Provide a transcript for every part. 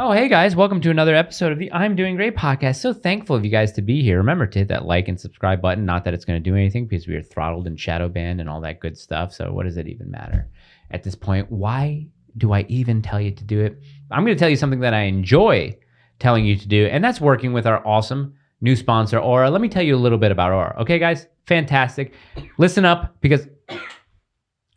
Oh, hey guys, welcome to another episode of the I'm Doing Great podcast. So thankful of you guys to be here. Remember to hit that like and subscribe button. Not that it's going to do anything because we are throttled and shadow banned and all that good stuff. So what does it even matter at this point? Why do I even tell you to do it? I'm going to tell you something that I enjoy telling you to do, and that's working with our awesome new sponsor, Aura. Let me tell you a little bit about Aura. Okay, guys? Fantastic. Listen up because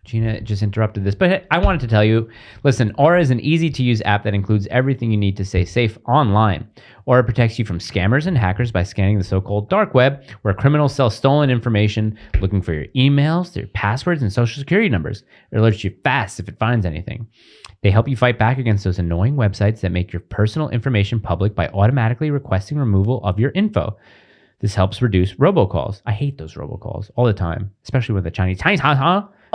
Gina just interrupted this, but I wanted to tell you, listen, Aura is an easy-to-use app that includes everything you need to stay safe online. Aura protects you from scammers and hackers by scanning the so-called dark web, where criminals sell stolen information, looking for your emails, their passwords, and social security numbers. It alerts you fast if it finds anything. They help you fight back against those annoying websites that make your personal information public by automatically requesting removal of your info. This helps reduce robocalls. I hate those robocalls all the time, especially with the Chinese.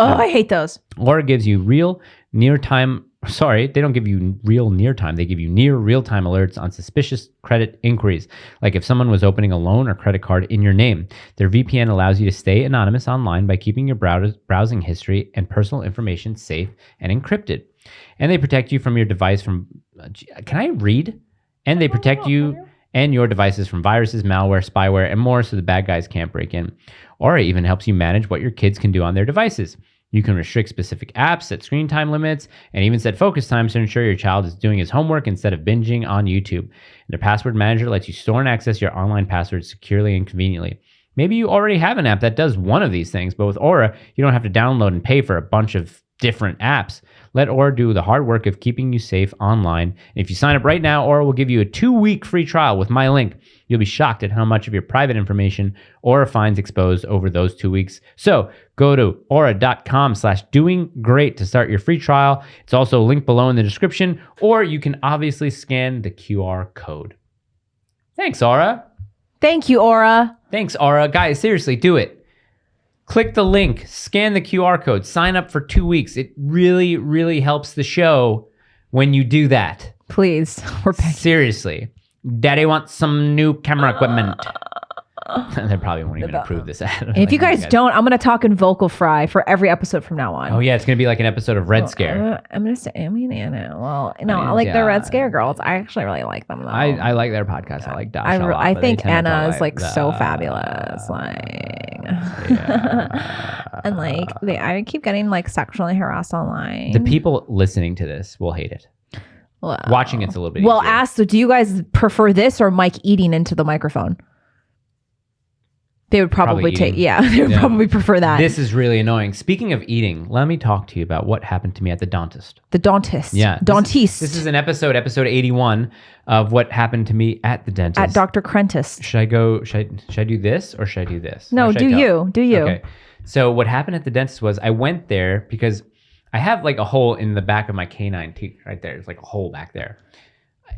Oh, I hate those. Aura gives you real near-time. Sorry, they don't give you real near-time. They give you near real-time alerts on suspicious credit inquiries, like if someone was opening a loan or credit card in your name. Their VPN allows you to stay anonymous online by keeping your browsing history and personal information safe and encrypted. And they protect you from your device from... Can I read? And they protect you and your devices from viruses, malware, spyware, and more so the bad guys can't break in. Aura even helps you manage what your kids can do on their devices. You can restrict specific apps, set screen time limits, and even set focus times to ensure your child is doing his homework instead of binging on YouTube. And their password manager lets you store and access your online passwords securely and conveniently. Maybe you already have an app that does one of these things, but with Aura, you don't have to download and pay for a bunch of different apps. Let Aura do the hard work of keeping you safe online. And if you sign up right now, Aura will give you a 2-week free trial with my link. You'll be shocked at how much of your private information Aura finds exposed over those 2 weeks. So go to aura.com/doinggreat to start your free trial. It's also linked below in the description, or you can obviously scan the QR code. Thanks, Aura. Thank you, Aura. Thanks, Aura. Guys, seriously, do it. Click the link, scan the QR code, sign up for 2 weeks. It really, really helps the show when you do that. Please, we're begging. Seriously. Daddy wants some new camera equipment. They probably won't even approve this ad. And if you guys don't, I'm going to talk in vocal fry for every episode from now on. Oh, yeah, it's going to be like an episode of Red Scare. I'm going to say, I like the Red Scare girls. I actually really like them, though. I like their podcast. I like Dash a lot, I think Anna is like so fabulous. And like, I keep getting like sexually harassed online. The people listening to this will hate it. Well, watching it's a little bit well, easier. so do you guys prefer this or Mike eating into the microphone? They would probably probably prefer that. This is really annoying. Speaking of eating, let me talk to you about what happened to me at the dentist. The dentist. Yeah. Dentiste. This is an episode 81 of what happened to me at the dentist. At Dr. Crentist. Should I do this or should I do this? No, do you. Okay. So what happened at the dentist was I went there because I have like a hole in the back of my canine teeth right there. It's like a hole back there.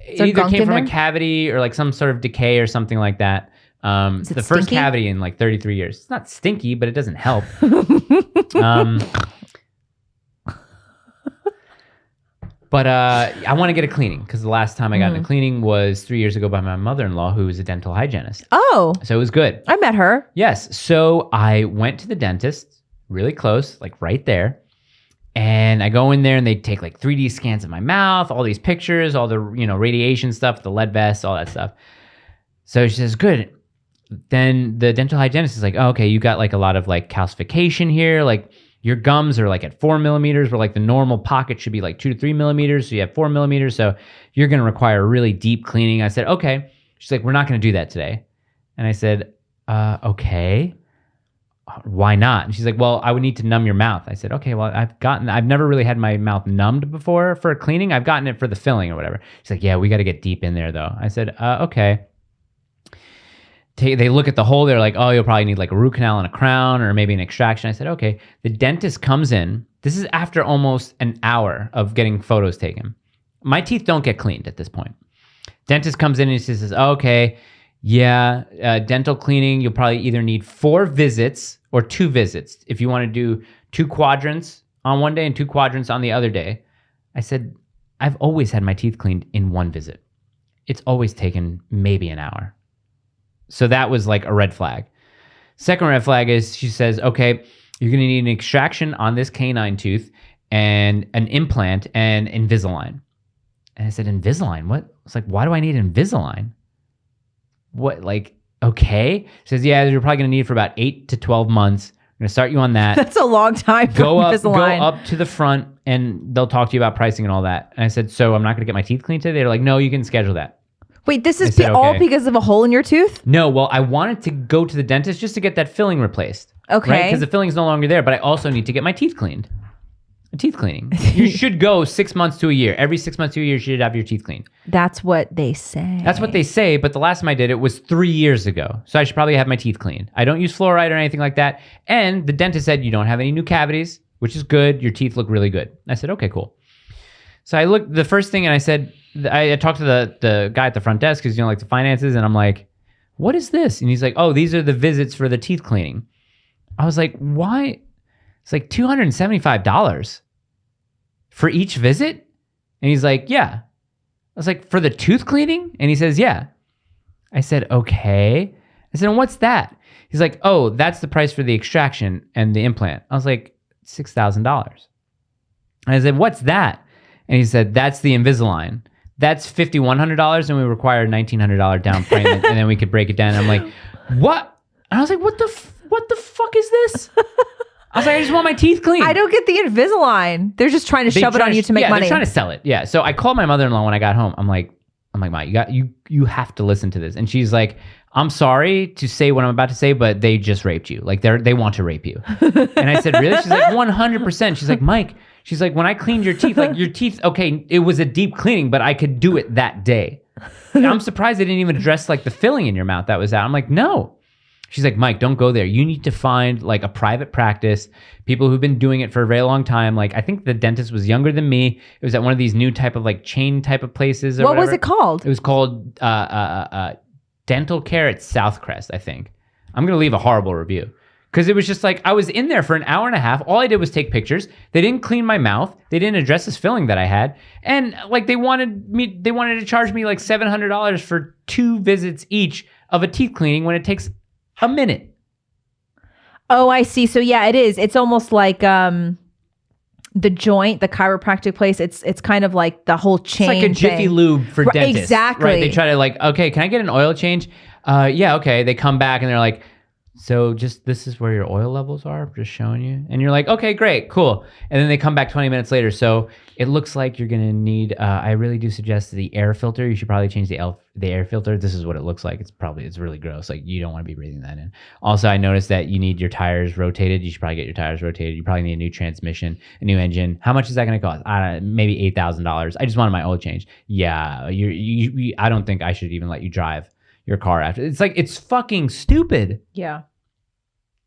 It either came from a cavity or like some sort of decay or something like that. The first cavity in like 33 years. It's not stinky, but it doesn't help. But I want to get a cleaning because the last time I got a cleaning was 3 years ago by my mother-in-law, who is a dental hygienist. Oh. So it was good. I met her. Yes. So I went to the dentist really close, like right there. And I go in there and they take like 3D scans of my mouth, all these pictures, all the, radiation stuff, the lead vest, all that stuff. So she says, good. Then the dental hygienist is like, oh, okay, you got like a lot of like calcification here. Like your gums are like at 4 millimeters, where like the normal pocket should be like 2 to 3 millimeters. So you have 4 millimeters. So you're going to require a really deep cleaning. I said, okay. She's like, we're not going to do that today. And I said, okay. Why not? And she's like, well, I would need to numb your mouth. I said, okay, well, I've never really had my mouth numbed before for a cleaning. I've gotten it for the filling or whatever. She's like, yeah, we got to get deep in there though. I said, okay. They look at the hole. They're like, oh, you'll probably need like a root canal and a crown or maybe an extraction. I said, okay. The dentist comes in. This is after almost an hour of getting photos taken. My teeth don't get cleaned at this point. Dentist comes in and he says, okay, yeah, dental cleaning, you'll probably either need 4 visits or 2 visits. If you want to do 2 quadrants on one day and 2 quadrants on the other day. I said, I've always had my teeth cleaned in 1 visit. It's always taken maybe an hour. So that was like a red flag. Second red flag is she says, okay, you're going to need an extraction on this canine tooth and an implant and Invisalign. And I said, Invisalign? What? It's like, why do I need Invisalign? What, like, okay. She says, yeah, you're probably going to need it for about 8 to 12 months. I'm going to start you on that. That's a long time for go Invisalign. up to the front and they'll talk to you about pricing and all that. And I said, so I'm not going to get my teeth cleaned today? They're like, no, you can schedule that. Wait, this is all because of a hole in your tooth? No, well, I wanted to go to the dentist just to get that filling replaced. Okay. Right? Because the filling's no longer there, but I also need to get my teeth cleaned. Teeth cleaning. You should go 6 months to a year. Every 6 months to a year, you should have your teeth cleaned. That's what they say. That's what they say, but the last time I did it was 3 years ago. So I should probably have my teeth cleaned. I don't use fluoride or anything like that. And the dentist said, you don't have any new cavities, which is good. Your teeth look really good. I said, okay, cool. So I looked, the first thing, and I said, I talked to the guy at the front desk because, like the finances, and I'm like, what is this? And he's like, oh, these are the visits for the teeth cleaning. I was like, why? It's like $275 for each visit? And he's like, yeah. I was like, for the tooth cleaning? And he says, yeah. I said, okay. I said, and what's that? He's like, oh, that's the price for the extraction and the implant. I was like, $6,000. And I said, what's that? And he said, that's the Invisalign. That's $5,100 and we require a $1,900 down payment and then we could break it down. And I'm like, what? And I was like, what the fuck is this? I was like, I just want my teeth cleaned. I don't get the Invisalign. They're just trying to shove it on you to make money. Yeah, they're trying to sell it. Yeah. So I called my mother-in-law when I got home. I'm like, Ma, you have to listen to this. And she's like, I'm sorry to say what I'm about to say, but they just raped you. Like they want to rape you. And I said, really? She's like, 100%. She's like, Mike, she's like, when I cleaned your teeth, like your teeth, okay, it was a deep cleaning, but I could do it that day. And I'm surprised they didn't even address like the filling in your mouth that was out. I'm like, no. She's like, Mike, don't go there. You need to find like a private practice, people who've been doing it for a very long time. Like, I think the dentist was younger than me. It was at one of these new type of like chain type of places. Or what was it called? It was called Dental Care at Southcrest, I think. I'm going to leave a horrible review. Because it was just like, I was in there for an hour and a half. All I did was take pictures. They didn't clean my mouth. They didn't address this filling that I had. And like they wanted to charge me like $700 for 2 visits each of a teeth cleaning when it takes a minute. Oh, I see. So yeah, it is. It's almost like the Joint, the chiropractic place. It's kind of like the whole chain. It's like a Jiffy Lube for dentists. Exactly. Right? They try to like, okay, can I get an oil change? Yeah, okay. They come back and they're like, so just this is where your oil levels are, just showing you. And you're like, okay, great, cool. And then they come back 20 minutes later. So it looks like you're going to need, I really do suggest the air filter. You should probably change the air filter. This is what it looks like. It's really gross. Like you don't want to be breathing that in. Also, I noticed that you need your tires rotated. You should probably get your tires rotated. You probably need a new transmission, a new engine. How much is that going to cost? Maybe $8,000. I just wanted my oil change. Yeah, I don't think I should even let you drive your car after. It's like, it's fucking stupid. Yeah.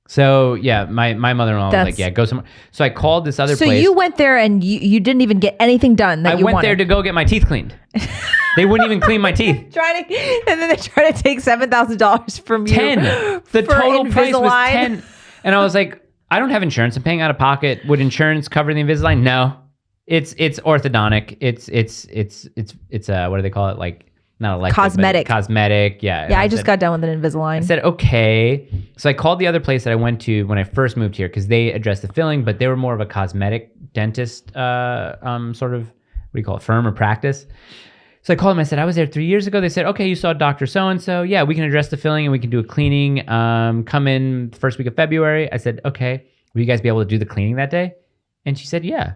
So yeah, my mother-in-law was like, yeah, go somewhere. So I called this other place. So you went there and you didn't even get anything done that you wanted. I went there to go get my teeth cleaned. They wouldn't even clean my teeth. And then they try to take $7,000 from you. 10. The total price was 10. And I was like, I don't have insurance. I'm paying out of pocket. Would insurance cover the Invisalign? No. It's orthodontic. It's what do they call it? Like, not elective, cosmetic. Cosmetic, yeah. Yeah, I just got done with an Invisalign. I said, okay. So I called the other place that I went to when I first moved here because they addressed the filling, but they were more of a cosmetic dentist sort of, what do you call it, firm or practice. So I called them. I said, I was there 3 years ago. They said, okay, you saw Dr. So-and-so. Yeah, we can address the filling and we can do a cleaning. Come in the first week of February. I said, okay. Will you guys be able to do the cleaning that day? And she said, yeah.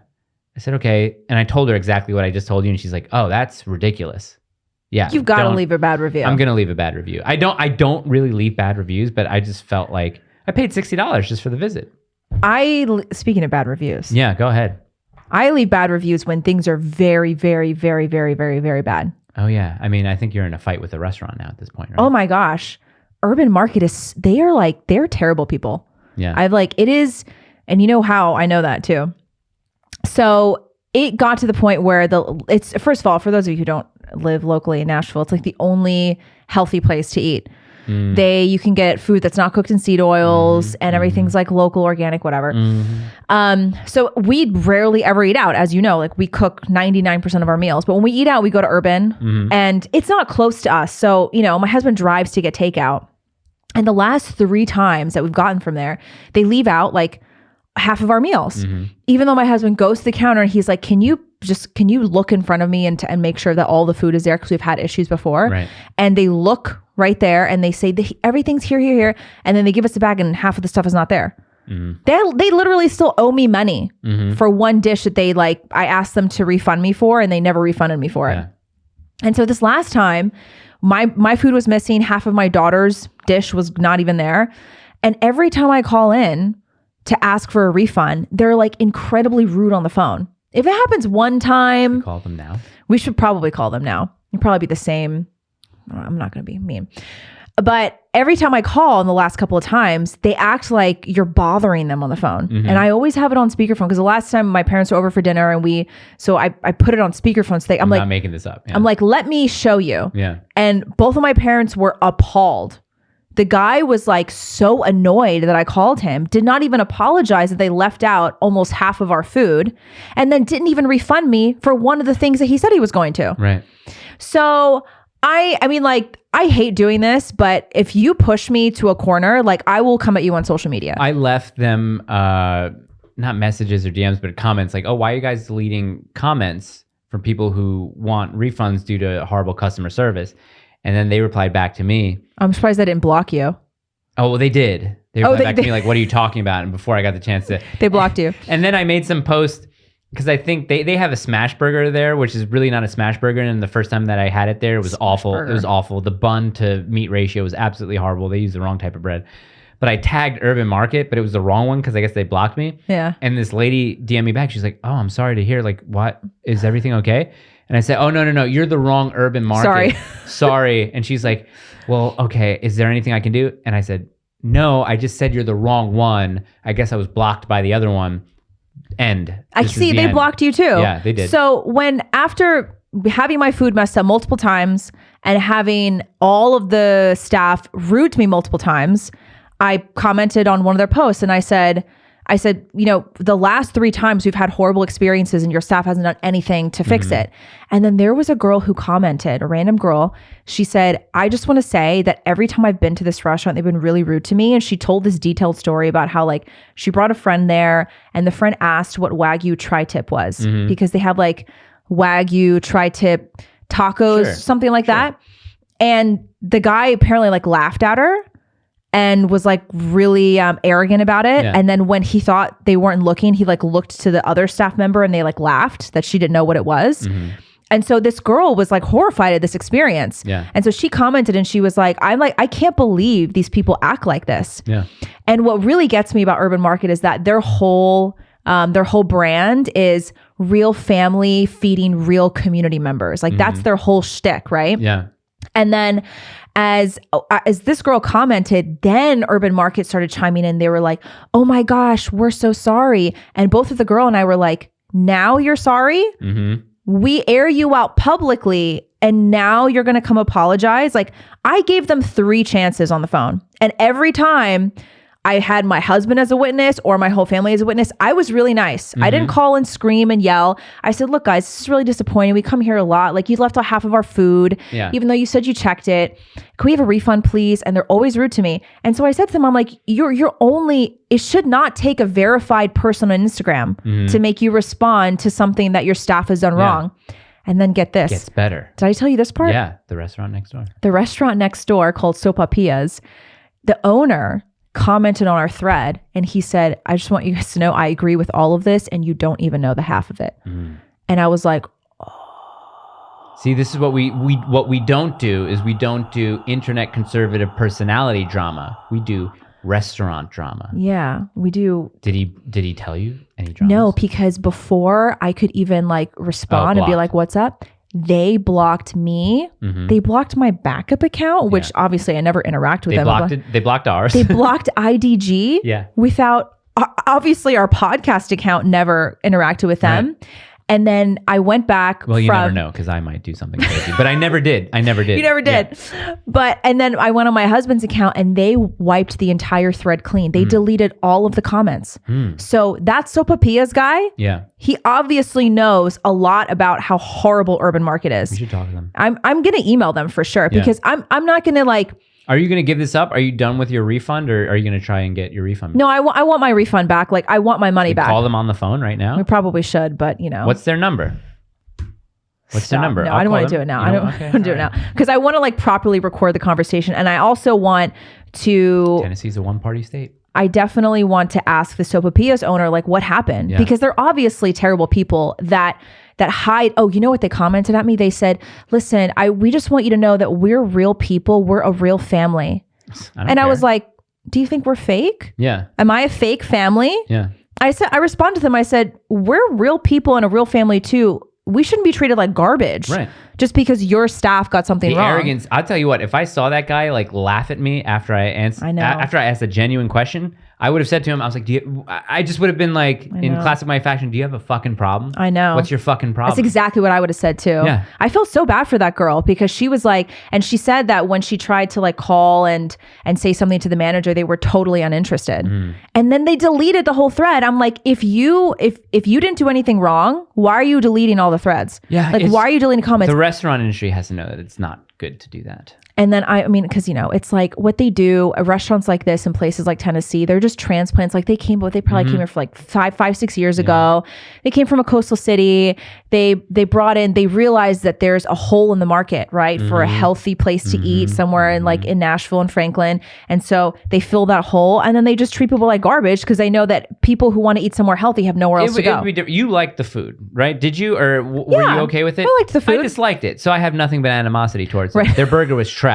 I said, okay. And I told her exactly what I just told you. And she's like, oh, that's ridiculous. Yeah, you've got to leave a bad review. I'm gonna leave a bad review. I don't really leave bad reviews, but I just felt like I paid $60 just for the visit. Speaking of bad reviews. Yeah, go ahead. I leave bad reviews when things are very, very, very, very, very, very bad. Oh yeah, I mean, I think you're in a fight with the restaurant now at this point, right? Oh my gosh, Urban Market they're terrible people. Yeah, it is, and you know how I know that too. So it got to the point where it's first of all, for those of you who don't live locally in Nashville, it's like the only healthy place to eat. You can get food that's not cooked in seed oils and everything's like local, organic, whatever. So we rarely ever eat out, as you know. Like we cook 99% of our meals, but when we eat out, we go to Urban and it's not close to us. So, my husband drives to get takeout, and the last 3 times that we've gotten from there, they leave out like half of our meals. Even though my husband goes to the counter and he's like, can you can you look in front of me and make sure that all the food is there? Because we've had issues before. Right. And they look right there and they say, everything's here. And then they give us a bag and half of the stuff is not there. They literally still owe me money for one dish that I asked them to refund me for, and they never refunded me for it. And so this last time, my food was missing. Half of my daughter's dish was not even there. And every time I call in to ask for a refund, they're like incredibly rude on the phone. If it happens one time, call them now. We should probably call them now. It'd probably be the same. I'm not going to be mean. But every time I call in the last couple of times, they act like you're bothering them on the phone. And I always have it on speakerphone because the last time my parents were over for dinner and I put it on speakerphone. So I'm like, not making this up. Yeah. I'm like, let me show you. Yeah. And both of my parents were appalled. The guy was like so annoyed that I called him, did not even apologize that they left out almost half of our food, and then didn't even refund me for one of the things that he said he was going to. Right. So I mean, like, I hate doing this, but if you push me to a corner, like, I will come at you on social media. I left them, not messages or DMs, but comments like, oh, why are you guys deleting comments from people who want refunds due to horrible customer service? And then they replied back to me. I'm surprised they didn't block you. Oh, well, they did. They replied back to me like, what are you talking about? And before I got the chance to... They blocked you. And then I made some post because I think they have a smash burger there, which is really not a smash burger. And the first time that I had it there, it was awful. It was awful. The bun to meat ratio was absolutely horrible. They used the wrong type of bread. But I tagged Urban Market, but it was the wrong one because I guess they blocked me. Yeah. And this lady DM'd me back. She's like, oh, I'm sorry to hear. Like, what? Is everything okay? And I said, oh, no. You're the wrong Urban Market. Sorry. And she's like, well, okay. Is there anything I can do? And I said, no, I just said you're the wrong one. I guess I was blocked by the other one. End. I see they blocked you too. Yeah, they did. So after having my food messed up multiple times and having all of the staff rude to me multiple times, I commented on one of their posts and I said, you know, the last 3 times we've had horrible experiences and your staff hasn't done anything to fix it. And then there was a girl who commented, a random girl. She said, I just want to say that every time I've been to this restaurant, they've been really rude to me. And she told this detailed story about how like she brought a friend there and the friend asked what Wagyu tri-tip was because they have like Wagyu tri-tip tacos, something like that. And the guy apparently like laughed at her and was like really arrogant about it. Yeah. And then when he thought they weren't looking, he like looked to the other staff member and they like laughed that she didn't know what it was. And so this girl was like horrified at this experience. Yeah. And so she commented and she was like, I can't believe these people act like this. Yeah. And what really gets me about Urban Market is that their whole brand is real family feeding real community members. Like that's their whole shtick, right? Yeah. And then as this girl commented, then Urban Market started chiming in. They were like, oh my gosh, we're so sorry. And both of the girl and I were like, now you're sorry? We air you out publicly and now you're going to come apologize? Like I gave them 3 chances on the phone. And every time I had my husband as a witness or my whole family as a witness, I was really nice. I didn't call and scream and yell. I said, look, guys, this is really disappointing. We come here a lot. Like you left out half of our food, even though you said you checked it. Can we have a refund, please? And they're always rude to me. And so I said to them, I'm like, it should not take a verified person on Instagram to make you respond to something that your staff has done wrong. And then get this. Gets better. Did I tell you this part? Yeah, the restaurant next door. The restaurant next door called Sopapillas, the owner commented on our thread and he said, I just want you guys to know I agree with all of this and you don't even know the half of it. And I was like, oh. See, this is what we don't do is we don't do internet conservative personality drama. We do restaurant drama. Yeah, we do. Did he tell you any dramas? No, because before I could even like respond and be like, what's up? They blocked me. They blocked my backup account, which obviously I never interact with them. They blocked ours. They blocked IDG without, obviously our podcast account never interacted with them. Right. And then I went back. Well, you never know because I might do something crazy, but I never did. You never did. Yeah. And then I went on my husband's account and they wiped the entire thread clean. They deleted all of the comments. So that Sopapillas guy, he obviously knows a lot about how horrible Urban Market is. We should talk to them. I'm going to email them for sure because I'm not going to like. Are you going to give this up? Are you done with your refund or are you going to try and get your refund? No, I want my refund back. Like I want my money back. Call them on the phone right now? We probably should, but you know. What's their number? What's their number? No, I'll I don't call want to do them. it now. You I know? don't Okay, want to do it now because I want to like properly record the conversation, and I also want to. Tennessee's a one-party state. I definitely want to ask the Sopapillas owner like what happened because they're obviously terrible people that hide. Oh, you know what they commented at me? They said, "Listen, we just want you to know that we're real people. We're a real family." I was like, "Do you think we're fake? Yeah. Am I a fake family?" Yeah. I responded to them. I said, "We're real people and a real family too. We shouldn't be treated like garbage, right? Just because your staff got something wrong." Arrogance. I'll tell you what. If I saw that guy like laugh at me after I asked a genuine question, I would have said to him, I was like, I just would have been like, in classic my fashion, do you have a fucking problem? I know. What's your fucking problem? That's exactly what I would have said too. Yeah. I feel so bad for that girl because she was like, and she said that when she tried to like call and say something to the manager, they were totally uninterested. And then they deleted the whole thread. I'm like, if you didn't do anything wrong, why are you deleting all the threads? Yeah. Like, why are you deleting comments? The restaurant industry has to know that it's not good to do that. And then I mean, because it's like what they do. Restaurants like this in places like Tennessee, they're just transplants. Like they probably came here for like 5-6 years ago. They came from a coastal city. They realized that there's a hole in the market, right, for a healthy place to eat somewhere in like in Nashville and Franklin. And so they fill that hole, and then they just treat people like garbage because they know that people who want to eat somewhere healthy have nowhere else to go. You liked the food, right? Did you, or were you okay with it? I liked the food. I disliked it, so I have nothing but animosity towards it. Their burger was trash.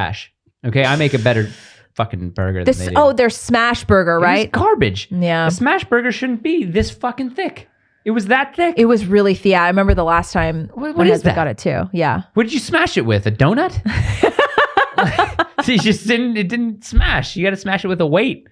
Okay, I make a better fucking burger than they do. Their smash burger, right? It's garbage. Yeah. A smash burger shouldn't be this fucking thick. It was that thick. It was really thick. Yeah, I remember the last time my husband got it too. Yeah. What did you smash it with? A donut? You just didn't. It didn't smash. You got to smash it with a weight,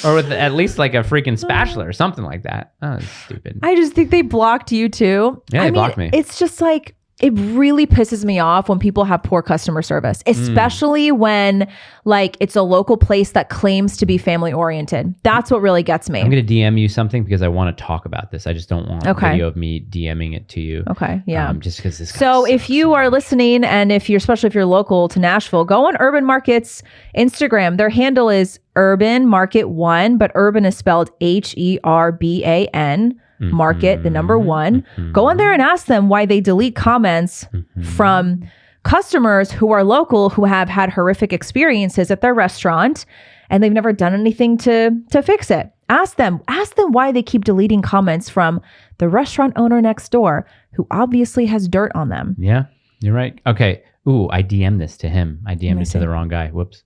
or with at least like a freaking spatula or something like that. Oh, that's stupid. I just think they blocked you too. Yeah, they blocked me. It's just like, it really pisses me off when people have poor customer service, especially when like it's a local place that claims to be family oriented. That's what really gets me. I'm going to DM you something because I want to talk about this. I just don't want a video of me DMing it to you. Okay. Yeah. Just because this. So if you are listening, and especially if you're local to Nashville, go on Urban Market's Instagram. Their handle is Urban Market 1, but Urban is spelled HERBAN. Market, the number 1. Go on there and ask them why they delete comments from customers who are local, who have had horrific experiences at their restaurant, and they've never done anything to fix it. Ask them why they keep deleting comments from the restaurant owner next door, who obviously has dirt on them. Yeah, you're right. Okay. Ooh, I DM'd this to him. I DM'd it to the wrong guy. Whoops.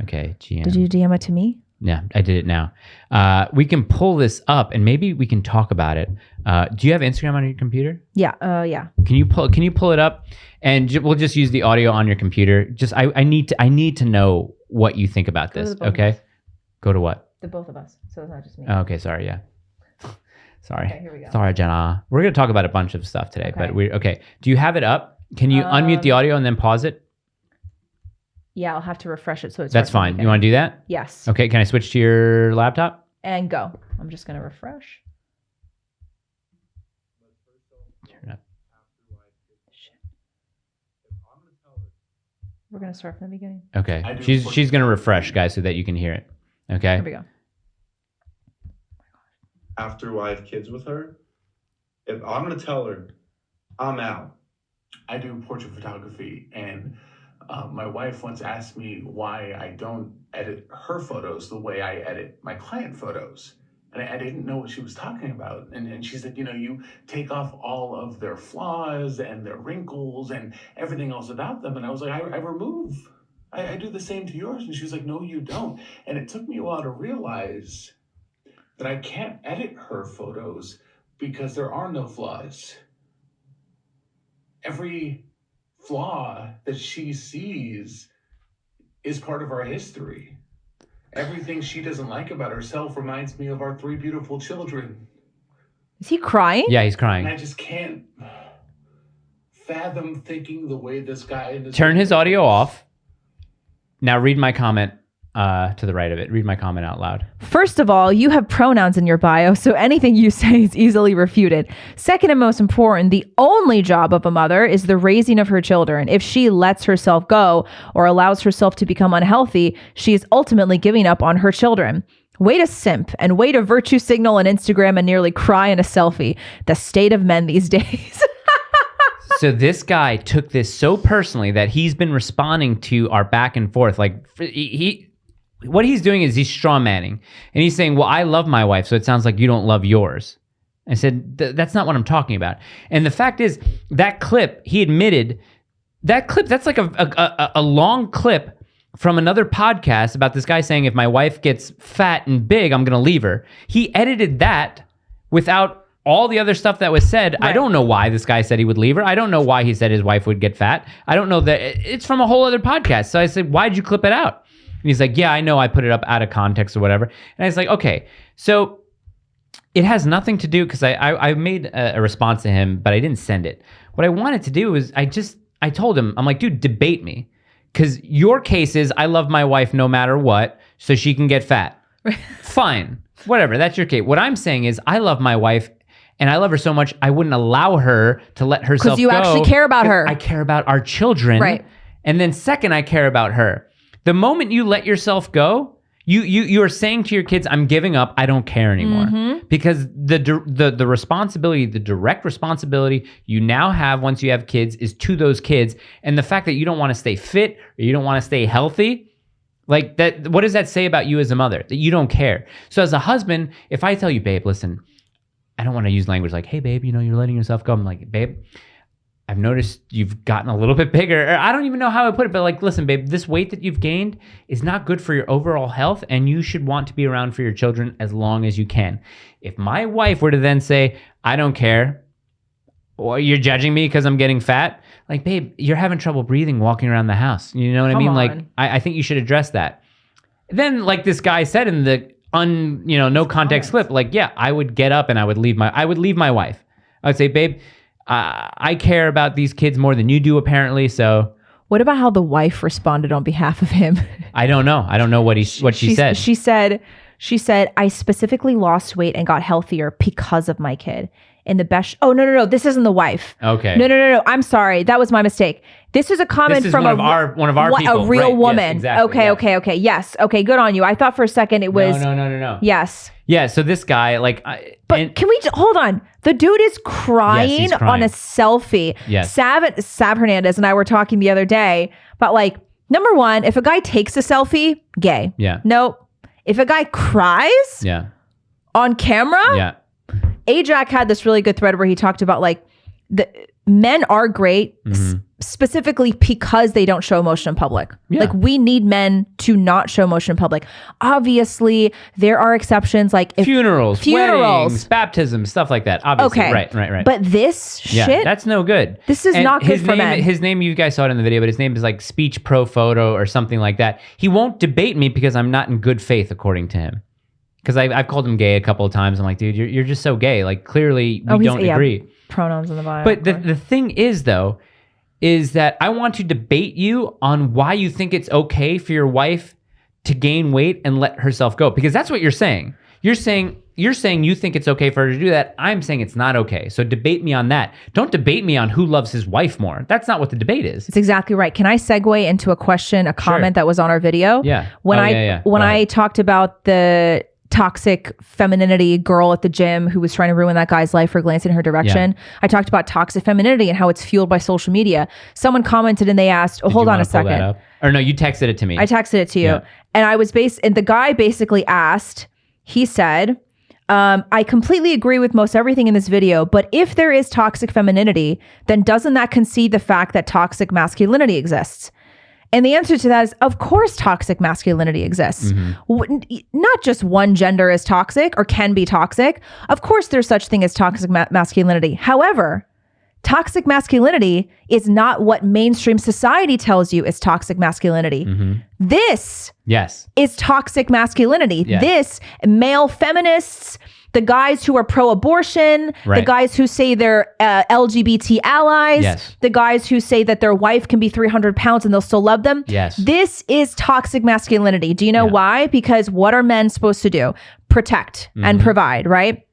Okay. GM. Did you DM it to me? Yeah, I did it now. We can pull this up and maybe we can talk about it. Do you have Instagram on your computer? Yeah. Yeah. Can you pull it up? And we'll just use the audio on your computer. Just I need to know what you think about this. Okay. Go to what? The both of us. So it's not just me. Oh, okay. Sorry. Yeah. Sorry. Okay, here we go. Sorry, Jenna. We're gonna talk about a bunch of stuff today, but okay. Do you have it up? Can you unmute the audio and then pause it? Yeah, I'll have to refresh it so it's. That's fine. You want to do that? Yes. Okay. Can I switch to your laptop? And go. I'm just going to refresh. Turn up. We're going to start from the beginning. Okay. She's going to refresh, guys, so that you can hear it. Okay. Here we go. After I have kids with her, if I'm going to tell her, I'm out. I do portrait photography, and my wife once asked me why I don't edit her photos the way I edit my client photos. And I didn't know what she was talking about. And she said, you take off all of their flaws and their wrinkles and everything else about them. And I was like, I remove. I do the same to yours. And she was like, no, you don't. And it took me a while to realize that I can't edit her photos because there are no flaws. Every flaw that she sees is part of our history. Everything she doesn't like about herself reminds me of our 3 beautiful children. Is he crying? Yeah, he's crying. And I just can't fathom thinking the way this guy... Turn his audio off. Now read my comment to the right of it. Read my comment out loud. First of all, you have pronouns in your bio, so anything you say is easily refuted. Second, and most important, the only job of a mother is the raising of her children. If she lets herself go or allows herself to become unhealthy, she is ultimately giving up on her children. Way to simp and way to virtue signal on Instagram and nearly cry in a selfie. The state of men these days. So this guy took this so personally that he's been responding to our back and forth. Like what he's doing is he's strawmanning, and he's saying, well, I love my wife, so it sounds like you don't love yours. I said, that's not what I'm talking about. And the fact is, that clip, he admitted, that's like a long clip from another podcast about this guy saying, if my wife gets fat and big, I'm going to leave her. He edited that without all the other stuff that was said. Right. I don't know why this guy said he would leave her. I don't know why he said his wife would get fat. I don't know that it's from a whole other podcast. So I said, why'd you clip it out? And he's like, yeah, I know I put it up out of context or whatever. And I was like, okay, so it has nothing to do, because I made a response to him, but I didn't send it. What I wanted to do is I told him, I'm like, dude, debate me. Because your case is, I love my wife no matter what, so she can get fat. Fine, whatever, that's your case. What I'm saying is, I love my wife, and I love her so much, I wouldn't allow her to let herself go. Because you actually care about her. I care about our children. Right. And then second, I care about her. The moment you let yourself go, you are saying to your kids, I'm giving up, I don't care anymore. Mm-hmm. Because the responsibility, the direct responsibility you now have once you have kids is to those kids. And the fact that you don't want to stay fit or you don't want to stay healthy, like that, what does that say about you as a mother? That you don't care. So as a husband, if I tell you, babe, listen, I don't want to use language like, hey babe, you're letting yourself go. I'm like, babe, I've noticed you've gotten a little bit bigger. Or I don't even know how I put it, but like, listen, babe, this weight that you've gained is not good for your overall health, and you should want to be around for your children as long as you can. If my wife were to then say, I don't care, or you're judging me because I'm getting fat, like, babe, you're having trouble breathing walking around the house. You know what I mean? Like, I think you should address that. Then, like this guy said in the no context clip, like, yeah, I would get up and I would leave my wife. I would say, babe, I care about these kids more than you do, apparently. So, what about how the wife responded on behalf of him? I don't know. I don't know what she said. She said, I specifically lost weight and got healthier because of my kid. In the best. Oh, no. This isn't the wife. Okay. No. I'm sorry. That was my mistake. This is a comment from one of our people. A real woman. Yes, exactly, Okay. Yes. Okay. Good on you. I thought for a second it was. No. Yes. Yeah. So this guy, like. But can we hold on? The dude is crying on a selfie. Yes. Sav Hernandez and I were talking the other day about, like, number one, if a guy takes a selfie, gay. Yeah. Nope. If a guy cries. Yeah. On camera. Yeah. Ajax had this really good thread where he talked about, like, the men are great specifically because they don't show emotion in public. Yeah. Like, we need men to not show emotion in public. Obviously, there are exceptions, like funerals, weddings, baptisms, stuff like that. Obviously, okay. Right. But this shit, that's no good. This is not good for men. His name, you guys saw it in the video, but his name is like Speech Pro Photo or something like that. He won't debate me because I'm not in good faith, according to him. Because I've called him gay a couple of times. I'm like, dude, you're just so gay. Like, clearly we don't agree. Pronouns in the bio. But the thing is, though, is that I want to debate you on why you think it's okay for your wife to gain weight and let herself go. Because that's what you're saying. You're saying you think it's okay for her to do that. I'm saying it's not okay. So debate me on that. Don't debate me on who loves his wife more. That's not what the debate is. It's exactly right. Can I segue into a comment that was on our video? Yeah. When I talked about the toxic femininity girl at the gym who was trying to ruin that guy's life for glancing in her direction. Yeah. I talked about toxic femininity and how it's fueled by social media. Someone commented and they asked, hold on a second. Or no, you texted it to me. I texted it to you. Yeah. And and the guy basically asked, he said, I completely agree with most everything in this video, but if there is toxic femininity, then doesn't that concede the fact that toxic masculinity exists? And the answer to that is, of course, toxic masculinity exists. Mm-hmm. Not just one gender is toxic or can be toxic. Of course, there's such thing as toxic masculinity. However, toxic masculinity is not what mainstream society tells you is toxic masculinity. Mm-hmm. This is toxic masculinity. Yes. This, male feminists, the guys who are pro-abortion, the guys who say they're LGBT allies, the guys who say that their wife can be 300 pounds and they'll still love them. Yes. This is toxic masculinity. Do you know why? Because what are men supposed to do? Protect and provide, right?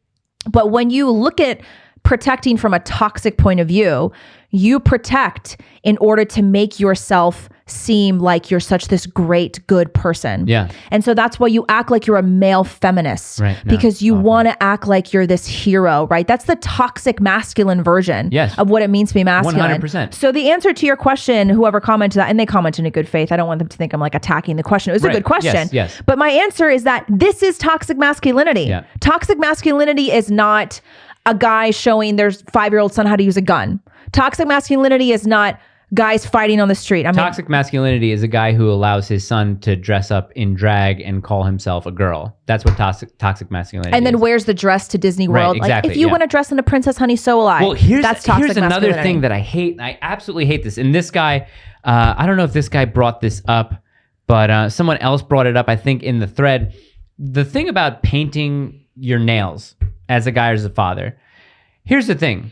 But when you look at protecting from a toxic point of view, you protect in order to make yourself seem like you're such this great, good person. Yeah. And so that's why you act like you're a male feminist, Right. No, because you awful. want to act like you're this hero, right? That's the toxic masculine version Yes. of what it means to be masculine. 100%. So the answer to your question, whoever commented that, and they commented in good faith, I don't want them to think I'm like attacking the question. It was a Right. good question. Yes. But my answer is that this is toxic masculinity. Yeah. Toxic masculinity is not a guy showing their 5-year-old son how to use a gun. Toxic masculinity is not guys fighting on the street. I mean, Toxic masculinity is a guy who allows his son to dress up in drag and call himself a girl. That's what toxic masculinity and then is. wears the dress to Disney Right, World. exactly, Like, if you yeah. want to dress in a princess, honey, so will I. Well, That's toxic here's another masculinity. thing that I hate. I absolutely hate this. And this guy, I don't know if this guy brought this up, but someone else brought it up, I think, in the thread. The thing about painting your nails as a guy or as a father. Here's the thing.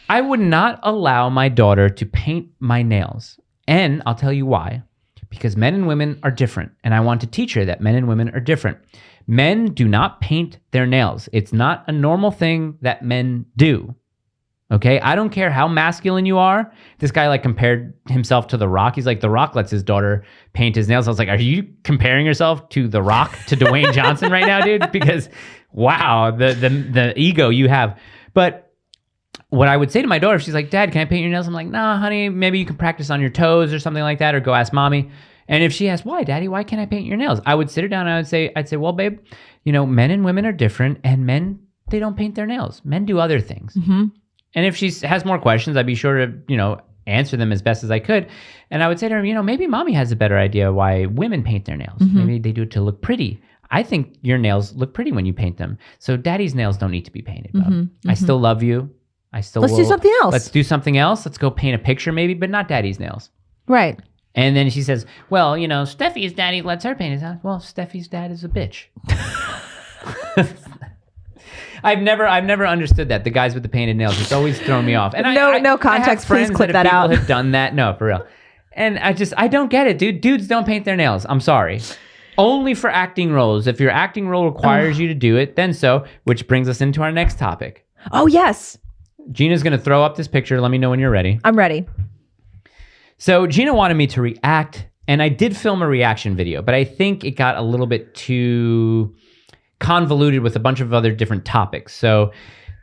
I would not allow my daughter to paint my nails. And I'll tell you why. Because men and women are different. And I want to teach her that men and women are different. Men do not paint their nails. It's not a normal thing that men do. Okay? I don't care how masculine you are. This guy like compared himself to The Rock. He's like, The Rock lets his daughter paint his nails. I was like, are you comparing yourself to The Rock, to Dwayne Johnson right now, dude? Because wow, the ego you have. But what I would say to my daughter, if she's like, Dad, can I paint your nails? I'm like, nah, honey, maybe you can practice on your toes or something like that, or go ask mommy. And if she asks, why, Daddy, why can't I paint your nails? I would sit her down and I'd say, well, babe, men and women are different, and men, they don't paint their nails. Men do other things. Mm-hmm. And if she has more questions, I'd be sure to, answer them as best as I could. And I would say to her, maybe mommy has a better idea why women paint their nails. Mm-hmm. Maybe they do it to look pretty. I think your nails look pretty when you paint them. So Daddy's nails don't need to be painted. Bub. Mm-hmm. I still love you. Let's do something else. Let's do something else. Let's go paint a picture maybe, but not Daddy's nails. Right. And then she says, well, Steffi's daddy lets her paint his nails. Well, Steffi's dad is a bitch. I've never understood that. The guys with the painted nails. It's always thrown me off. And No context. Please clip that out. People have done that. No, for real. And I don't get it, dude. Dudes don't paint their nails. I'm sorry. Only for acting roles. If your acting role requires you to do it, then so, which brings us into our next topic. Oh, yes. Gina's going to throw up this picture. Let me know when you're ready. I'm ready. So Gina wanted me to react, and I did film a reaction video, but I think it got a little bit too convoluted with a bunch of other different topics. So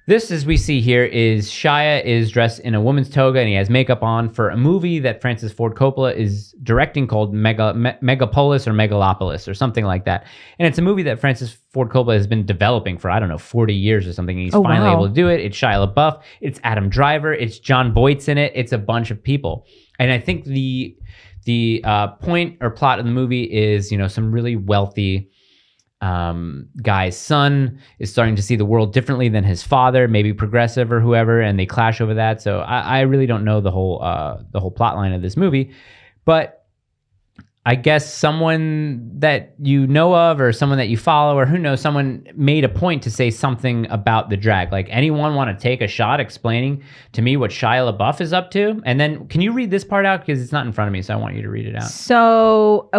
this, as we see here, is Shia is dressed in a woman's toga, and he has makeup on for a movie that Francis Ford Coppola is directing called Megapolis or Megalopolis or something like that. And it's a movie that Francis Ford Coppola has been developing for, 40 years or something. And he's finally able to do it. It's Shia LaBeouf. It's Adam Driver. It's John Voight's in it. It's a bunch of people. And I think the point or plot of the movie is, some really wealthy guy's son is starting to see the world differently than his father, maybe progressive or whoever, and they clash over that. So I really don't know the whole plot line of this movie, but I guess someone that you know of or someone that you follow or who knows, someone made a point to say something about the drag. Like, anyone want to take a shot explaining to me what Shia LaBeouf is up to? And then can you read this part out? Because it's not in front of me, so I want you to read it out. So,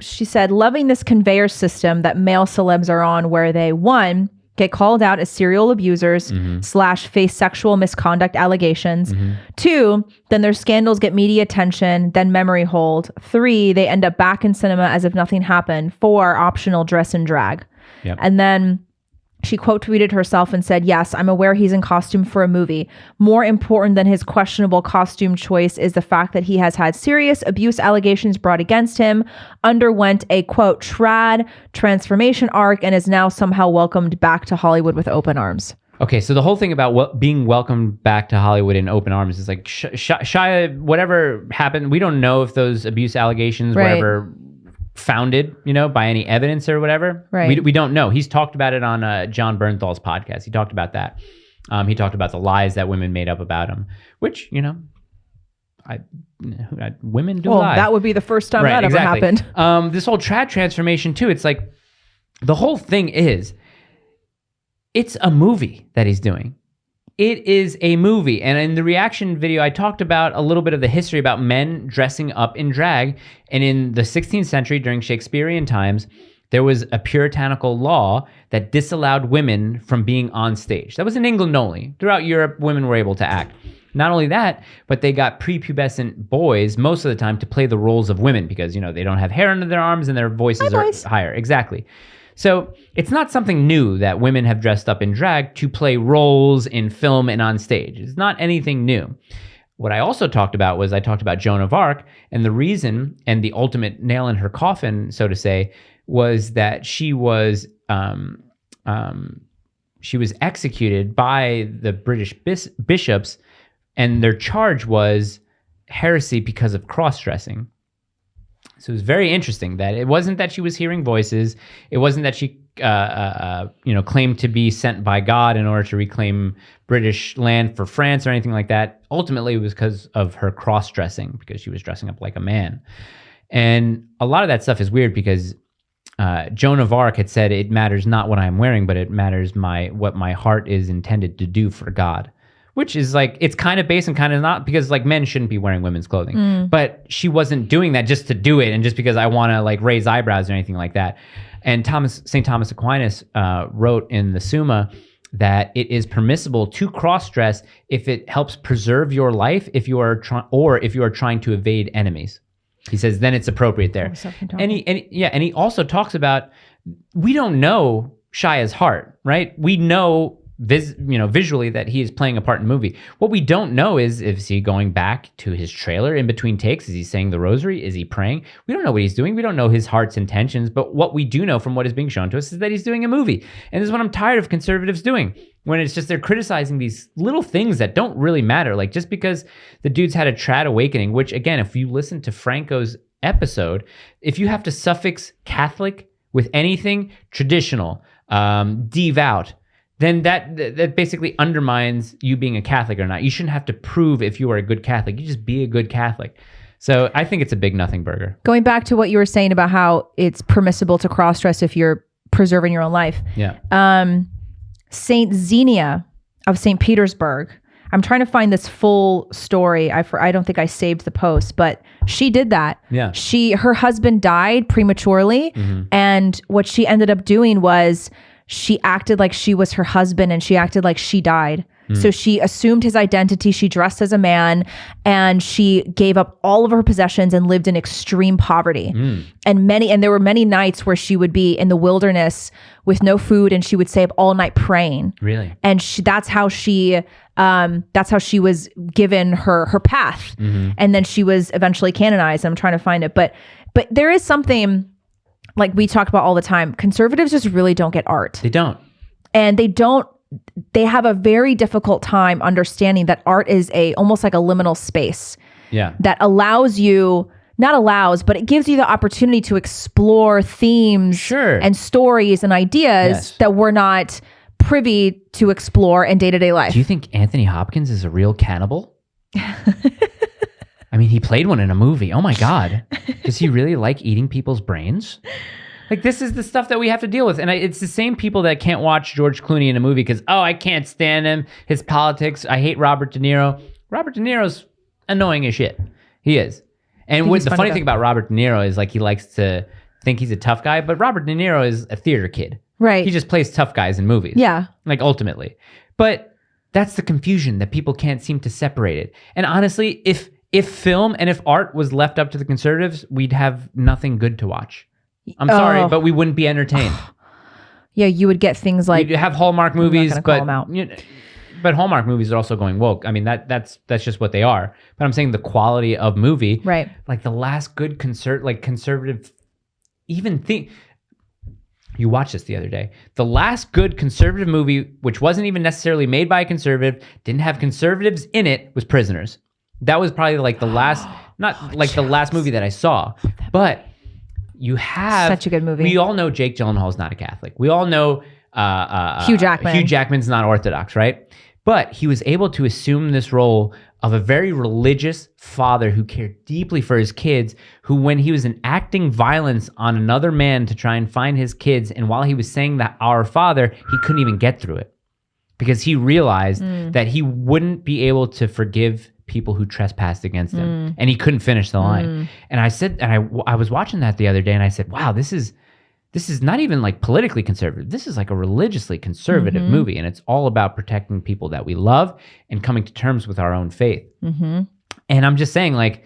she said, loving this conveyor system that male celebs are on, where they, 1, get called out as serial abusers / face sexual misconduct allegations. 2, then their scandals get media attention, then memory hold. 3, they end up back in cinema as if nothing happened. 4, optional dress and drag. Yep. And then she quote tweeted herself and said, yes, I'm aware he's in costume for a movie. More important than his questionable costume choice is the fact that he has had serious abuse allegations brought against him, underwent a quote trad transformation arc, and is now somehow welcomed back to Hollywood with open arms. Okay, so the whole thing about being welcomed back to Hollywood in open arms is like Shia, whatever happened, we don't know if those abuse allegations were ever founded, by any evidence or whatever. Right. We don't know. He's talked about it on John Bernthal's podcast. He talked about that. He talked about the lies that women made up about him, which, women do lie. That would be the first time that ever happened. This whole trad transformation too, it's like, the whole thing is, it's a movie that he's doing. It is a movie. And in the reaction video, I talked about a little bit of the history about men dressing up in drag. And in the 16th century, during Shakespearean times, there was a puritanical law that disallowed women from being on stage. That was in England only. Throughout Europe, women were able to act. Not only that, but they got prepubescent boys most of the time to play the roles of women because, they don't have hair under their arms and their voices are higher. Exactly. So it's not something new that women have dressed up in drag to play roles in film and on stage. It's not anything new. What I also talked about was I talked about Joan of Arc, and the reason and the ultimate nail in her coffin, so to say, was that she was executed by the British bishops, and their charge was heresy because of cross-dressing. So it was very interesting that it wasn't that she was hearing voices. It wasn't that she, claimed to be sent by God in order to reclaim British land for France or anything like that. Ultimately, it was because of her cross-dressing, because she was dressing up like a man. And a lot of that stuff is weird because Joan of Arc had said, it matters not what I'm wearing, but it matters what my heart is intended to do for God. Which is like, it's kind of based and kind of not, because like men shouldn't be wearing women's clothing. But she wasn't doing that just to do it and just because I want to like raise eyebrows or anything like that. And St. Thomas Aquinas wrote in the Summa that it is permissible to cross-dress if it helps preserve your life, if you are trying to evade enemies. He says then it's appropriate there. And he also talks about, we don't know Shia's heart, right? We know visually that he is playing a part in the movie. What we don't know is he going back to his trailer in between takes? Is he saying the rosary? Is he praying? We don't know what he's doing. We don't know his heart's intentions. But what we do know from what is being shown to us is that he's doing a movie. And this is what I'm tired of conservatives doing. When it's just they're criticizing these little things that don't really matter. Like just because the dude's had a trad awakening, which again, if you listen to Franco's episode, if you have to suffix Catholic with anything, traditional, devout, then that basically undermines you being a Catholic or not. You shouldn't have to prove if you are a good Catholic. You just be a good Catholic. So I think it's a big nothing burger. Going back to what you were saying about how it's permissible to cross-dress if you're preserving your own life. Yeah. Saint Xenia of St. Petersburg. I'm trying to find this full story. I don't think I saved the post, but she did that. Yeah. Her husband died prematurely, and what she ended up doing was she acted like she was her husband and she acted like she died. So she assumed his identity. She dressed as a man and she gave up all of her possessions and lived in extreme poverty. And there were many nights where she would be in the wilderness with no food and she would stay up all night praying. Really? And that's how she was given her path. And then she was eventually canonized. I'm trying to find it. But there is something like we talk about all the time. Conservatives just really don't get art. They don't. And they have a very difficult time understanding that art is almost like a liminal space. Yeah. That but it gives you the opportunity to explore themes and stories and ideas that we're not privy to explore in day-to-day life. Do you think Anthony Hopkins is a real cannibal? I mean, he played one in a movie. Oh my God. Does he really like eating people's brains? Like, this is the stuff that we have to deal with. And it's the same people that can't watch George Clooney in a movie because, I can't stand him, his politics. I hate Robert De Niro. Robert De Niro's annoying as shit. He is. And the funny thing about Robert De Niro is like he likes to think he's a tough guy, but Robert De Niro is a theater kid. Right. He just plays tough guys in movies. Yeah. Like, ultimately. But that's the confusion that people can't seem to separate it. And honestly, if film and if art was left up to the conservatives, we'd have nothing good to watch. I'm sorry, but we wouldn't be entertained. Yeah, you would get things like... You'd have Hallmark movies, but Hallmark movies are also going woke. I mean, that's just what they are. But I'm saying the quality of movie, right? Like the last good conservative, even thing. You watched this the other day. The last good conservative movie, which wasn't even necessarily made by a conservative, didn't have conservatives in it, was Prisoners. That was probably like the last, the last movie that I saw, but. You have such a good movie. We all know Jake Gyllenhaal is not a Catholic. We all know Hugh Jackman. Hugh Jackman's not Orthodox, right? But he was able to assume this role of a very religious father who cared deeply for his kids, who when he was enacting violence on another man to try and find his kids, and while he was saying that Our Father, he couldn't even get through it because he realized that he wouldn't be able to forgive people who trespassed against him, and he couldn't finish the line. And I said, and I was watching that the other day, and I said, "Wow, this is this is not even like politically conservative. This is like a religiously conservative movie. And it's all about protecting people that we love and coming to terms with our own faith. And I'm just saying, like,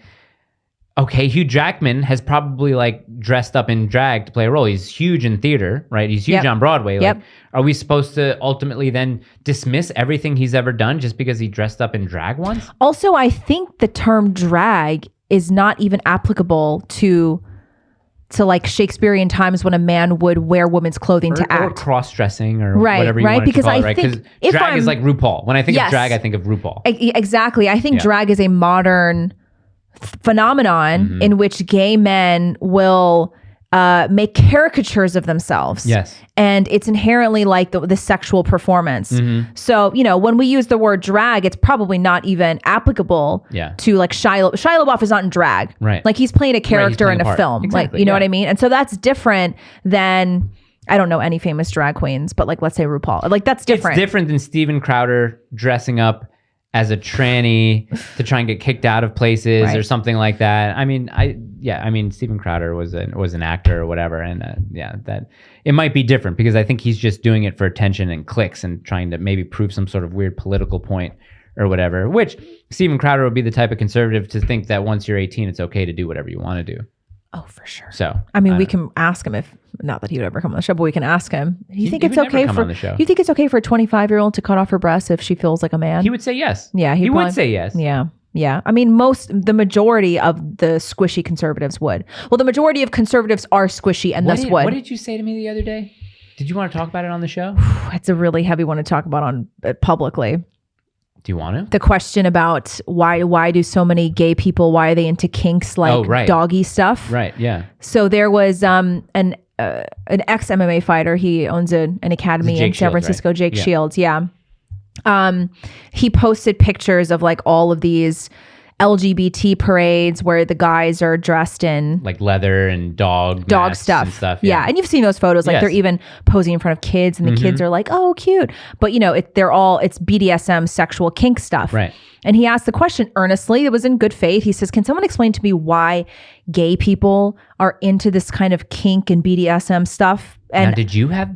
okay, Hugh Jackman has probably like dressed up in drag to play a role. He's huge in theater, right? He's huge on Broadway. Like, are we supposed to ultimately then dismiss everything he's ever done just because he dressed up in drag once? Also, I think the term drag is not even applicable to like Shakespearean times when a man would wear women's clothing to act. Or cross-dressing or whatever you want to call it, right? Because drag is like RuPaul. When I think of drag, I think of RuPaul. Exactly. I think drag is a modern phenomenon in which gay men will make caricatures of themselves. Yes. And it's inherently like the sexual performance. So, you know, when we use the word drag, it's probably not even applicable to like Shia LaBeouf is not in drag. Right. Like he's playing a character in a film. Exactly, like, you know what I mean? And so that's different than, I don't know any famous drag queens, but like, let's say RuPaul. Like that's different. It's different than Steven Crowder dressing up as a tranny to try and get kicked out of places or something like that. I mean, Steven Crowder was an actor or whatever, and that it might be different because I think he's just doing it for attention and clicks and trying to maybe prove some sort of weird political point or whatever. Which Steven Crowder would be the type of conservative to think that once you're 18, it's okay to do whatever you want to do. Oh, for sure. So I mean, we can ask him if not that he would ever come on the show, but we can ask him. You think it's okay for on the show. You think it's okay for a 25-year-old to cut off her breasts if she feels like a man? He would say yes. Yeah, he would say yes. Yeah. Yeah. I mean, the majority of the squishy conservatives would. Well, the majority of conservatives are squishy and thus would. What did you say to me the other day? Did you want to talk about it on the show? It's a really heavy one to talk about on publicly. Do you want to? The question about why do so many gay people, why are they into kinks like doggy stuff? Right, yeah. So there was an ex-MMA fighter. He owns an academy in San Francisco, Jake Shields. Yeah. He posted pictures of like all of these LGBT parades where the guys are dressed in like leather and dog stuff. And stuff. Yeah. And you've seen those photos. Like they're even posing in front of kids and the kids are like, oh, cute. But you know, it's BDSM sexual kink stuff. Right. And he asked the question earnestly. It was in good faith. He says, can someone explain to me why gay people are into this kind of kink and BDSM stuff? And now, did you have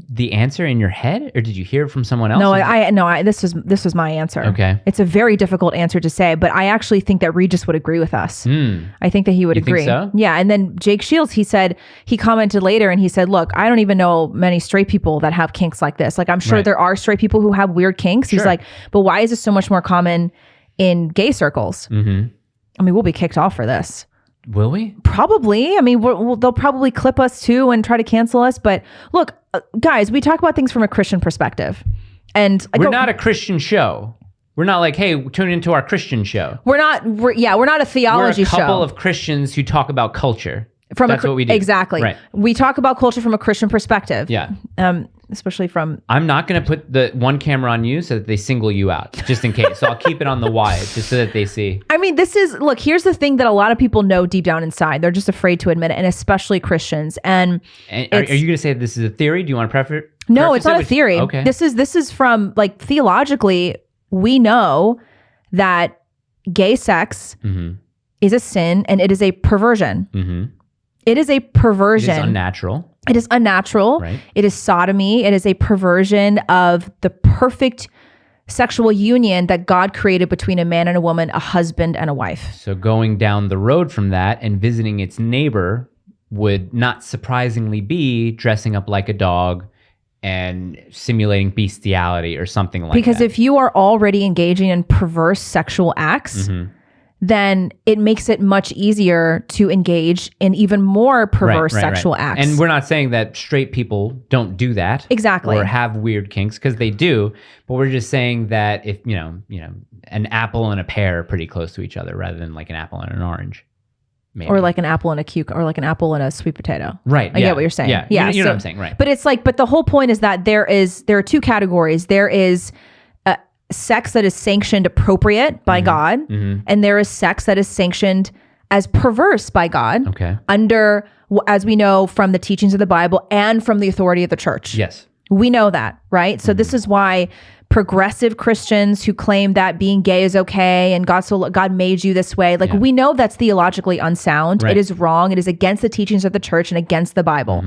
the answer in your head, or did you hear it from someone else? No, this was my answer. Okay. It's a very difficult answer to say, but I actually think that Regis would agree with us. I think that he would agree. Think so? Yeah. And then Jake Shields, he commented later and he said, look, I don't even know many straight people that have kinks like this. Like, I'm sure there are straight people who have weird kinks. He's like, but why is this so much more common in gay circles? I mean, we'll be kicked off for this. Will we? Probably. I mean, they'll probably clip us too and try to cancel us. But look, guys, we talk about things from a Christian perspective. And we're not a Christian show. We're not like, hey, tune into our Christian show. We're not a theology show. We're a couple of Christians who talk about culture. That's what we do. Exactly. Right. We talk about culture from a Christian perspective. Yeah. Especially from... I'm not going to put the one camera on you so that they single you out, just in case. So I'll keep it on the wide, just so that they see. I mean, look, here's the thing that a lot of people know deep down inside. They're just afraid to admit it, and especially Christians. And are you going to say this is a theory? Do you want to preface? No, it's not a theory. Okay. This is from, like, theologically, we know that gay sex is a sin and it is a perversion. It is a perversion. It is unnatural. It is unnatural. Right. It is sodomy. It is a perversion of the perfect sexual union that God created between a man and a woman, a husband and a wife. So going down the road from that and visiting its neighbor would not surprisingly be dressing up like a dog and simulating bestiality or something like that. Because if you are already engaging in perverse sexual acts, then it makes it much easier to engage in even more perverse sexual acts. And we're not saying that straight people don't do that. Exactly. Or have weird kinks, because they do. But we're just saying that if, you know, an apple and a pear are pretty close to each other rather than like an apple and an orange. Maybe. Or like an apple and a cucumber, or like an apple and a sweet potato. Right. I get what you're saying. Yeah. You know what I'm saying, right. But it's like, but the whole point is that there are two categories. There is sex that is sanctioned appropriate by God, and there is sex that is sanctioned as perverse by God. Okay. Under, as we know from the teachings of the Bible and from the authority of the church. Yes. We know that, right? So this is why progressive Christians who claim that being gay is okay and God made you this way, we know that's theologically unsound. Right. It is wrong. It is against the teachings of the church and against the Bible.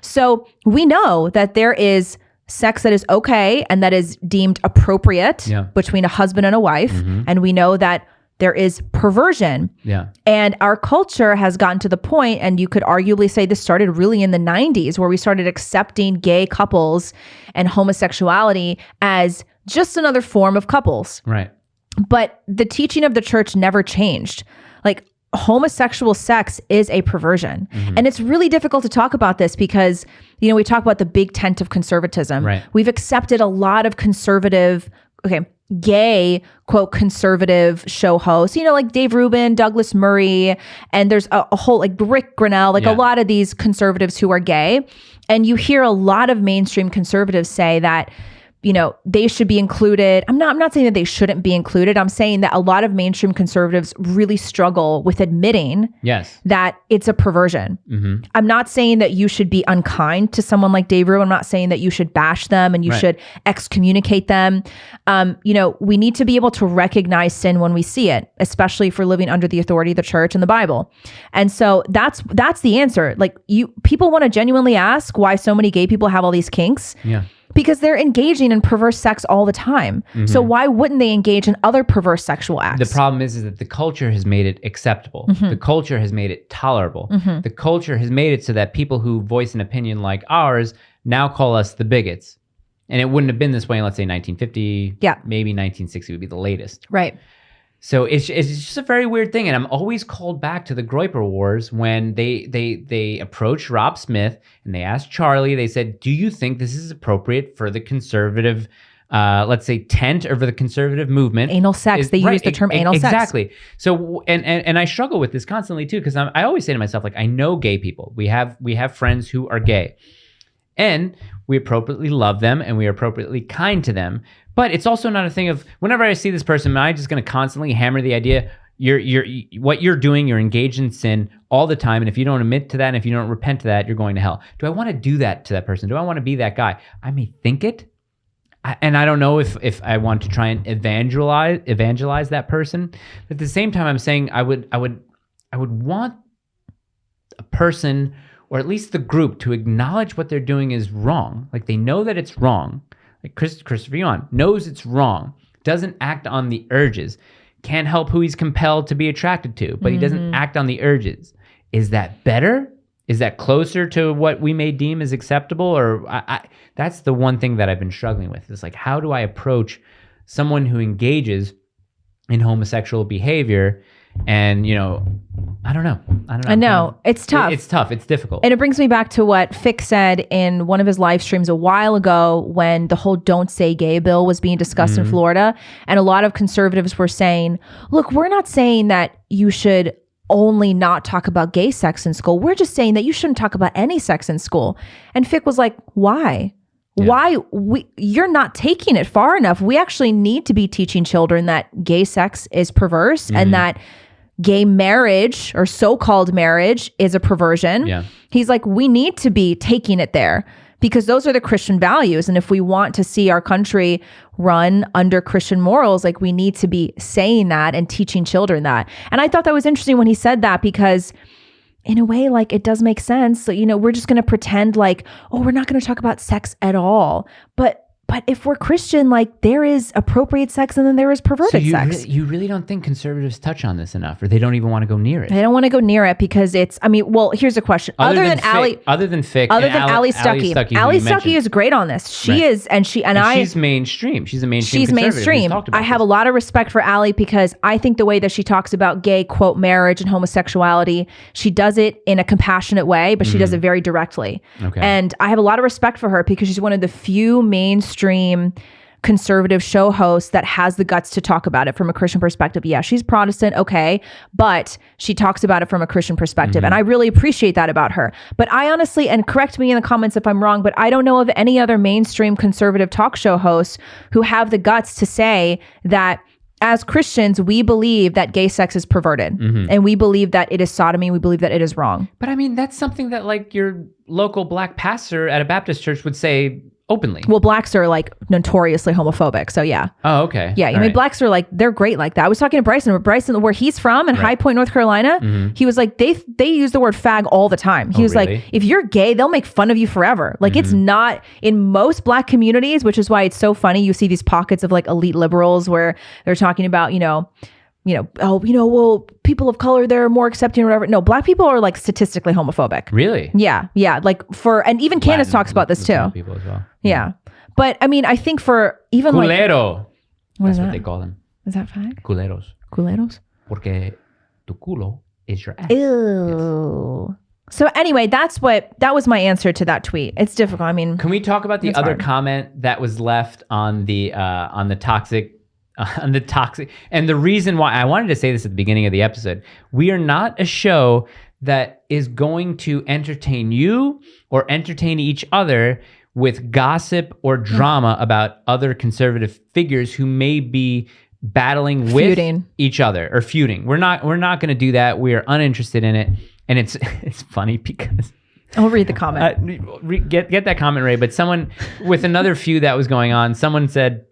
So we know that there is sex that is okay and that is deemed appropriate between a husband and a wife. And we know that there is perversion. Yeah. And our culture has gotten to the point, and you could arguably say this started really in the 90s, where we started accepting gay couples and homosexuality as just another form of couples. Right. But the teaching of the church never changed. Like, homosexual sex is a perversion. And it's really difficult to talk about this because, you know, we talk about the big tent of conservatism. Right. We've accepted a lot of conservative, gay, quote, conservative show hosts, you know, like Dave Rubin, Douglas Murray, and there's a whole, like Rick Grinnell, like a lot of these conservatives who are gay. And you hear a lot of mainstream conservatives say that, you know, they should be included. I'm not saying that they shouldn't be included. I'm saying that a lot of mainstream conservatives really struggle with admitting that it's a perversion. I'm not saying that you should be unkind to someone like Dave Rubin. I'm not saying that you should bash them and you should excommunicate them. You know, we need to be able to recognize sin when we see it, especially if we're living under the authority of the church and the Bible. And so that's the answer. Like, people want to genuinely ask why so many gay people have all these kinks. Yeah. Because they're engaging in perverse sex all the time. So why wouldn't they engage in other perverse sexual acts? The problem is that the culture has made it acceptable. The culture has made it tolerable. The culture has made it so that people who voice an opinion like ours now call us the bigots. And it wouldn't have been this way in, let's say, 1950. Yeah. Maybe 1960 would be the latest. Right. So it's just a very weird thing. And I'm always called back to the Groyper Wars when they approached Rob Smith and they asked Charlie, they said, do you think this is appropriate for the conservative, let's say, tent or for the conservative movement? Anal sex. They use the term anal sex. Exactly. So, and I struggle with this constantly too, because I always say to myself, like, I know gay people. We have friends who are gay. And we appropriately love them and we are appropriately kind to them. But it's also not a thing of, whenever I see this person, am I just going to constantly hammer the idea, what you're doing, you're engaged in sin all the time. And if you don't admit to that, and if you don't repent to that, you're going to hell. Do I want to do that to that person? Do I want to be that guy? I may think it. And I don't know if I want to try and evangelize that person. But at the same time, I'm saying I would want a person, or at least the group, to acknowledge what they're doing is wrong. Like, they know that it's wrong. Like Christopher Yuan knows it's wrong, doesn't act on the urges, can't help who he's compelled to be attracted to, but he doesn't act on the urges. Is that better? Is that closer to what we may deem as acceptable? Or that's the one thing that I've been struggling with. It's like, how do I approach someone who engages in homosexual behavior? And, you know, I don't know. I know. It's tough. It's tough. It's difficult. And it brings me back to what Fick said in one of his live streams a while ago when the whole Don't Say Gay bill was being discussed in Florida. And a lot of conservatives were saying, look, we're not saying that you should only not talk about gay sex in school. We're just saying that you shouldn't talk about any sex in school. And Fick was like, why? Yeah. You're not taking it far enough. We actually need to be teaching children that gay sex is perverse and that gay marriage or so-called marriage is a perversion. Yeah. He's like, we need to be taking it there because those are the Christian values. And if we want to see our country run under Christian morals, like, we need to be saying that and teaching children that. And I thought that was interesting when he said that, because in a way, like, it does make sense. So, you know, we're just going to pretend like, oh, we're not going to talk about sex at all. But if we're Christian, like, there is appropriate sex and then there is perverted sex. You really don't think conservatives touch on this enough, or they don't even want to go near it? They don't want to go near it because it's, I mean, well, here's a question. Other than Fick, Ali Stuckey. Ali Stuckey is great on this. She's mainstream. She's a mainstream She's mainstream. I have a lot of respect for Ali because I think the way that she talks about gay, quote, marriage and homosexuality, she does it in a compassionate way, but she does it very directly. Okay. And I have a lot of respect for her because she's one of the few mainstream conservative show hosts that has the guts to talk about it from a Christian perspective. Yeah, she's Protestant, okay, but she talks about it from a Christian perspective. And I really appreciate that about her. But I honestly, and correct me in the comments if I'm wrong, but I don't know of any other mainstream conservative talk show hosts who have the guts to say that as Christians, we believe that gay sex is perverted and we believe that it is sodomy. We believe that it is wrong. But I mean, that's something that, like, your local black pastor at a Baptist church would say openly. Well, blacks are like notoriously homophobic. So yeah. Oh, okay. Yeah. I mean, blacks are like, they're great like that. I was talking to Bryson, where he's from in High Point, North Carolina. He was like, they use the word fag all the time. He was really? like, if you're gay, they'll make fun of you forever. Like it's not in most black communities, which is why it's so funny. You see these pockets of like elite liberals where they're talking about, well, people of color, they're more accepting or whatever. No, black people are like statistically homophobic. Really? Yeah. Yeah. Like and even Candace talks about this too. People as well. Yeah. But I mean, I think for even Culero. What is That's what that? they call them. Is that fag? Culeros. Culeros? Porque tu culo is your ass. Ew. So anyway, that was my answer to that tweet. It's difficult. I mean, Can we talk about the It's other hard. comment that was left on the toxic and the reason why I wanted to say this at the beginning of the episode, we are not a show that is going to entertain you or entertain each other with gossip or drama about other conservative figures who may be battling with Feuding. each other or feuding. We're not going to do that. We are uninterested in it. And it's funny because I'll read the comment. get that comment, Ray. But someone with another feud that was going on, someone said,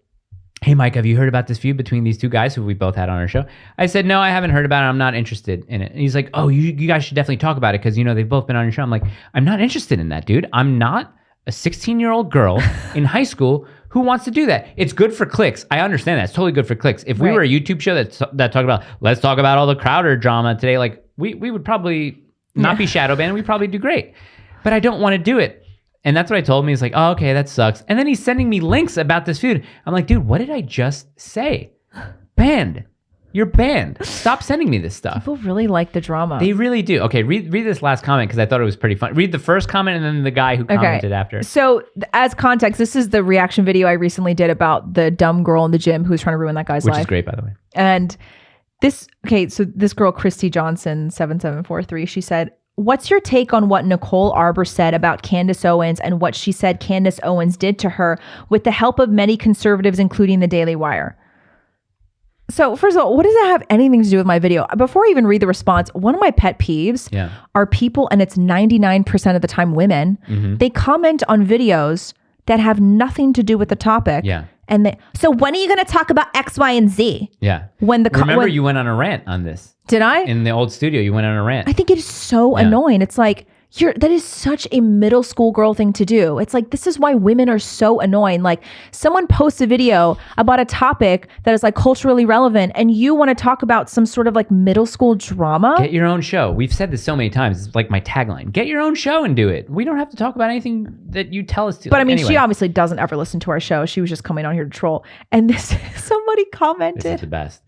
"Hey, Mike, have you heard about this feud between these two guys who we both had on our show?" I said, "No, I haven't heard about it. I'm not interested in it." And he's like, "Oh, you guys should definitely talk about it because, they've both been on your show." I'm like, "I'm not interested in that, dude. I'm not a 16-year-old girl in high school who wants to do that. It's good for clicks. I understand that. It's totally good for clicks. If we Right. were a YouTube show that talked about, let's talk about all the Crowder drama today, like we would probably not be shadow banned. We'd probably do great. But I don't want to do it." And that's what I told him. He's like, "Oh, okay, that sucks." And then he's sending me links about this feud. I'm like, dude, what did I just say? Banned. You're banned. Stop sending me this stuff. People really like the drama. They really do. Okay, read this last comment because I thought it was pretty fun. Read the first comment and then the guy who commented after. So as context, this is the reaction video I recently did about the dumb girl in the gym who's trying to ruin that guy's Which life. is great, by the way. And so this girl, Christy Johnson, 7743, she said, "What's your take on what Nicole Arbor said about Candace Owens and what she said Candace Owens did to her with the help of many conservatives, including the Daily Wire?" So first of all, what does that have anything to do with my video? Before I even read the response, one of my pet peeves are people, and it's 99% of the time women, they comment on videos that have nothing to do with the topic. Yeah. And so when are you going to talk about X, Y, and Z? Yeah. When Remember you went on a rant on this. Did I? In the old studio, you went on a rant. I think it is so annoying. It's like, that is such a middle school girl thing to do. It's like, this is why women are so annoying. Like, someone posts a video about a topic that is like culturally relevant and you want to talk about some sort of like middle school drama. Get your own show. We've said this so many times. It's like my tagline. Get your own show and do it. We don't have to talk about anything that you tell us to. But I mean, anyway. she obviously doesn't ever listen to our show. She was just coming on here to troll. And somebody commented. This is the best.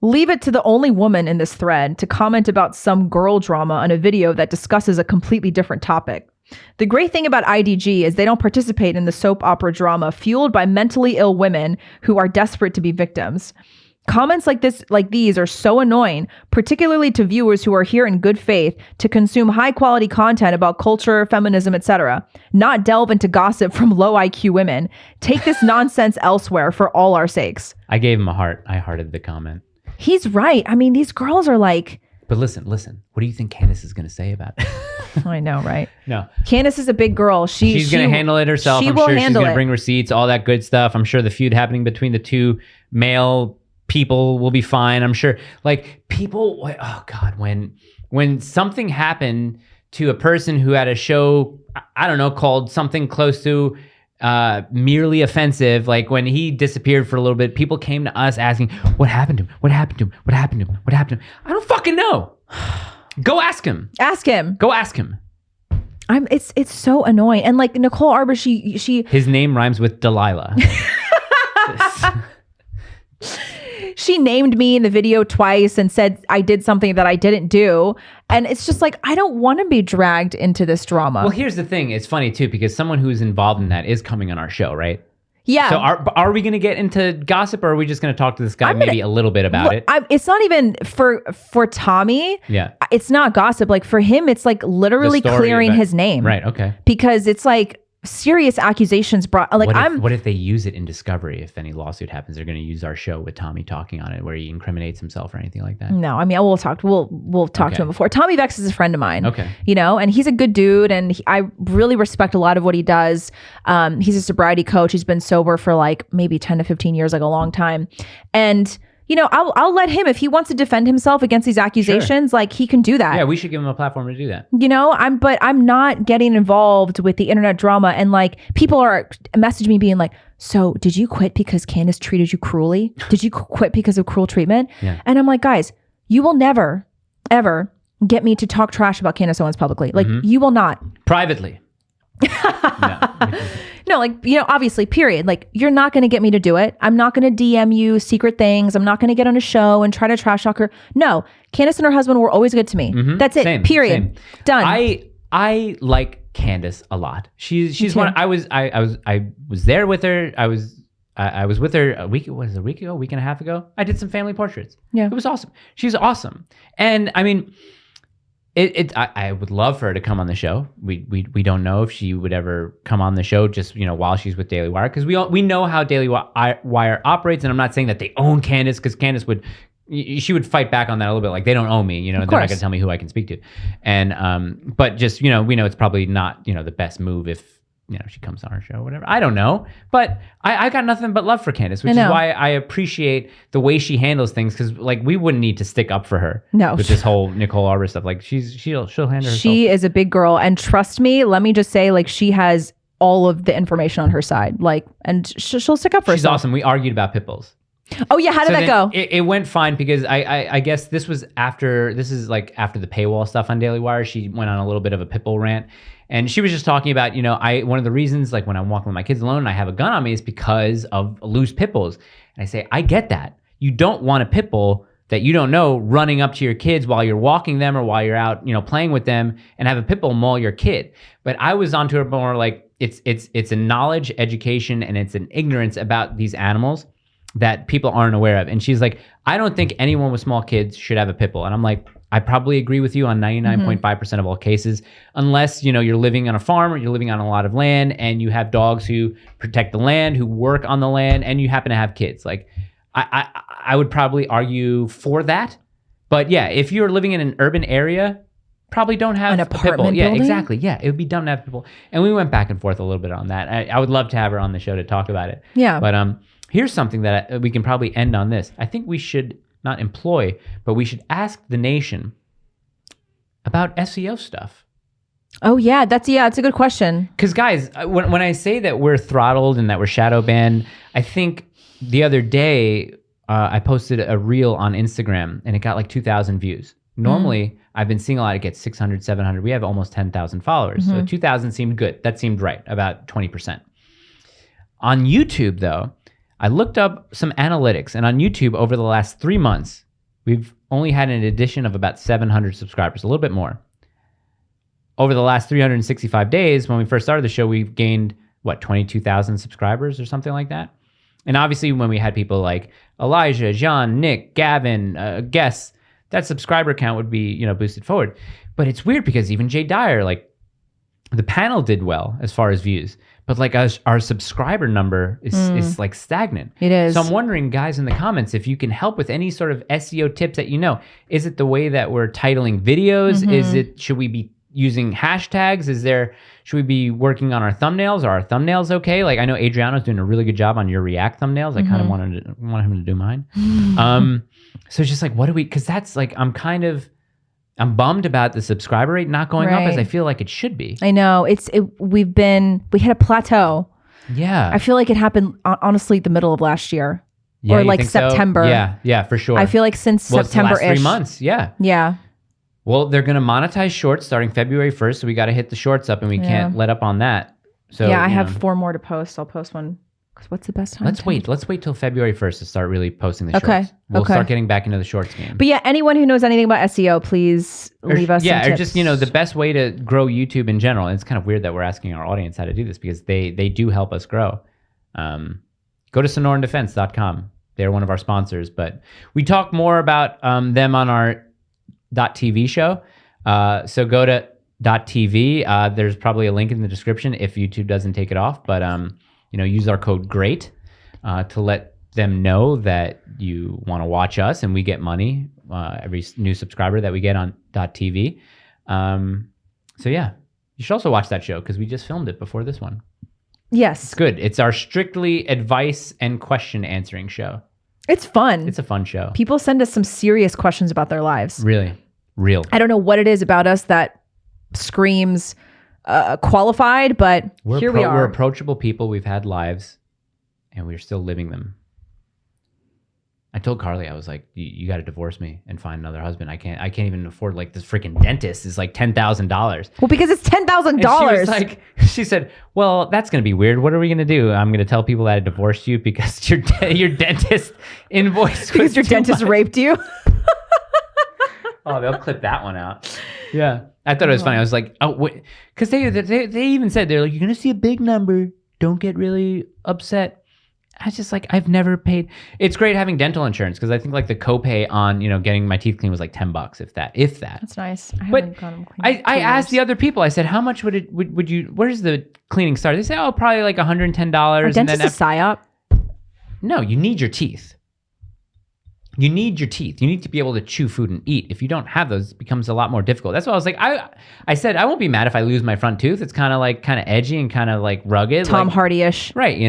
"Leave it to the only woman in this thread to comment about some girl drama on a video that discusses a completely different topic. The great thing about IDG is they don't participate in the soap opera drama fueled by mentally ill women who are desperate to be victims. Comments like these are so annoying, particularly to viewers who are here in good faith to consume high quality content about culture, feminism, etc., not delve into gossip from low IQ women. Take this nonsense elsewhere for all our sakes." I gave him a heart. I hearted the comment. He's right. I mean, these girls are like, But listen. What do you think Candace is going to say about it? I know, right? No. Candace is a big girl. She's going to handle it herself. She I'm will sure she's handle going to it. bring receipts, all that good stuff. I'm sure the feud happening between the two male people will be fine. I'm sure, like, people, oh God, when something happened to a person who had a show, I don't know, called something close to merely offensive, like when he disappeared for a little bit, people came to us asking, "What happened to him? What happened to him? What happened to him? What happened to him?" I don't fucking know. Go ask him. Ask him. Go ask him. It's so annoying. And like Nicole Arbor, she His name rhymes with Delilah. she named me in the video twice and said I did something that I didn't do. And it's just like, I don't want to be dragged into this drama. Well, here's the thing. It's funny too, because someone who's involved in that is coming on our show, right? Yeah. So are we going to get into gossip, or are we just going to talk to this guy maybe a little bit about it? It's not even for Tommy. Yeah. It's not gossip. Like for him, it's like literally The story clearing about- his name. Right. Okay. Because it's like serious accusations brought. Like what if they use it in discovery? If any lawsuit happens, they're going to use our show with Tommy talking on it, where he incriminates himself or anything like that. No, I mean, we'll talk to him before. Tommy Vex is a friend of mine. Okay. And he's a good dude, and I really respect a lot of what he does. He's a sobriety coach. He's been sober for like maybe 10 to 15 years, like a long time. And I'll let him, if he wants to defend himself against these accusations, like he can do that. Yeah, we should give him a platform to do that. But I'm not getting involved with the internet drama, and like people are messaging me being like, so did you quit because Candace treated you cruelly? Did you quit because of cruel treatment? Yeah. And I'm like, guys, you will never, ever get me to talk trash about Candace Owens publicly. Like you will not. Privately. No, like, obviously, period. Like, you're not going to get me to do it. I'm not going to DM you secret things. I'm not going to get on a show and try to trash talk her. No, Candace and her husband were always good to me. That's it. Same, period. same. Done. I like Candace a lot. She's one. I was there with her. I was with her a week ago, week and a half ago. I did some family portraits. Yeah. It was awesome. She's awesome. And I mean, I would love for her to come on the show. We don't know if she would ever come on the show just, while she's with Daily Wire, because we know how Daily Wire operates. And I'm not saying that they own Candace, because Candace would fight back on that a little bit. Like, they don't own me, they're not going to tell me who I can speak to. And, but just, we know it's probably not, the best move if, she comes on our show or whatever. I don't know. But I got nothing but love for Candace, which is why I appreciate the way she handles things. Because, like, we wouldn't need to stick up for her with this whole Nicole Arbor stuff. Like, she'll handle herself. She is a big girl. And trust me, let me just say, like, she has all of the information on her side. Like, and she'll stick up for herself. She's awesome. We argued about pit bulls. Oh, yeah. How did that go? It went fine, because I guess this is after the paywall stuff on Daily Wire. She went on a little bit of a pit bull rant. And she was just talking about, one of the reasons, like, when I'm walking with my kids alone and I have a gun on me is because of loose pit bulls. And I say, I get that. You don't want a pit bull that you don't know running up to your kids while you're walking them or while you're out, playing with them, and have a pit bull maul your kid. But I was onto her more like it's a knowledge, education, and it's an ignorance about these animals that people aren't aware of. And she's like, I don't think anyone with small kids should have a pit bull. And I'm like, I probably agree with you on 99.5% of all cases, unless, you're living on a farm or you're living on a lot of land and you have dogs who protect the land, who work on the land, and you happen to have kids. Like, I would probably argue for that. But yeah, if you're living in an urban area, probably don't have an apartment building. building? Yeah, exactly. Yeah, it would be dumb to have people. And we went back and forth a little bit on that. I would love to have her on the show to talk about it. Yeah. But here's something that we can probably end on this. I think we should not employ, but we should ask the nation about SEO stuff. Oh, yeah. It's a good question. Because, guys, when I say that we're throttled and that we're shadow banned, I think the other day I posted a reel on Instagram and it got like 2,000 views. Normally, I've been seeing a lot. It gets 600, 700. We have almost 10,000 followers. So 2,000 seemed good. That seemed right, about 20%. On YouTube, though, I looked up some analytics, and on YouTube over the last 3 months, we've only had an addition of about 700 subscribers, a little bit more. Over the last 365 days, when we first started the show, we've gained, 22,000 subscribers or something like that? And obviously, when we had people like Elijah, John, Nick, Gavin, guests, that subscriber count would be, boosted forward. But it's weird because even Jay Dyer, like, the panel did well as far as views, but like our subscriber number is like stagnant. It is. So I'm wondering, guys, in the comments, if you can help with any sort of SEO tips that is it the way that we're titling videos? Should we be using hashtags? Should we be working on our thumbnails? Are our thumbnails okay? Like, I know Adriano's doing a really good job on your React thumbnails. I kind of want him to do mine. So it's just like, because that's like, I'm bummed about the subscriber rate not going up as I feel like it should be. I know. We hit a plateau. Yeah. I feel like it happened, honestly, the middle of last year. Yeah, or like September. So? Yeah, for sure. I feel like since September-ish. It's the last 3 months, yeah. Yeah. Well, they're going to monetize shorts starting February 1st, so we got to hit the shorts up, and we can't let up on that. So yeah, I have 4 more to post. I'll post one. What's the best time? Let's wait till February 1st to start really posting the shorts. We'll start getting back into the shorts game. But yeah, anyone who knows anything about SEO, please leave us some tips. Or just, the best way to grow YouTube in general. And it's kind of weird that we're asking our audience how to do this, because they do help us grow. Go to sonorandefense.com. They're one of our sponsors, but we talk more about them on our .tv show. So go to .tv. There's probably a link in the description if YouTube doesn't take it off. But use our code GREAT to let them know that you want to watch us, and we get money every new subscriber that we get on .tv. So yeah, you should also watch that show because we just filmed it before this one. Yes. It's good. It's our strictly advice and question answering show. It's fun. It's a fun show. People send us some serious questions about their lives. Really? Real. I don't know what it is about us that screams qualified, but here we are. We're approachable people. We've had lives and we're still living them. I told Carly, I was like, you got to divorce me and find another husband. I can't even afford like this freaking dentist is like $10,000. Well, because it's $10,000. She said, well, that's going to be weird. What are we going to do? I'm going to tell people that I divorced you because your dentist invoice because your dentist raped you. Oh, they'll clip that one out. Yeah. I thought it was funny. I was like, oh, wait. Because they even said, they're like, you're going to see a big number. Don't get really upset. I was just like, I've never paid. It's great having dental insurance because I think like the copay on, getting my teeth cleaned was like $10, if that. That's nice. But I asked the other people, I said, how much would you, where's the cleaning start? They say, oh, probably like $110. Are dentists a psyop? No, you need your teeth. You need your teeth. You need to be able to chew food and eat. If you don't have those, it becomes a lot more difficult. That's why I was like, I said, I won't be mad if I lose my front tooth. It's kind of edgy and kind of like rugged. Tom Hardy-ish. Right,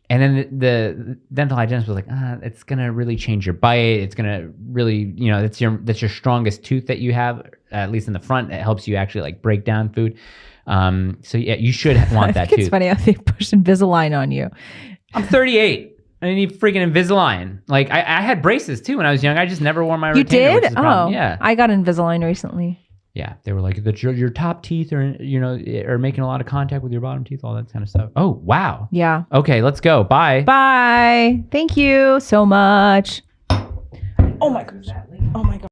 And then the dental hygienist was like, it's going to really change your bite. It's going to really, that's your strongest tooth that you have, at least in the front. It helps you actually like break down food. So yeah, you should want that tooth. It's funny how they push Invisalign on you. I'm 38. I need freaking Invisalign. Like I had braces too when I was young. I just never wore my retainer. You did? Which is a problem. Oh, yeah. I got Invisalign recently. Yeah, they were like that your top teeth are are making a lot of contact with your bottom teeth, all that kind of stuff. Oh wow. Yeah. Okay, let's go. Bye. Bye. Thank you so much. Oh my gosh. Oh my god.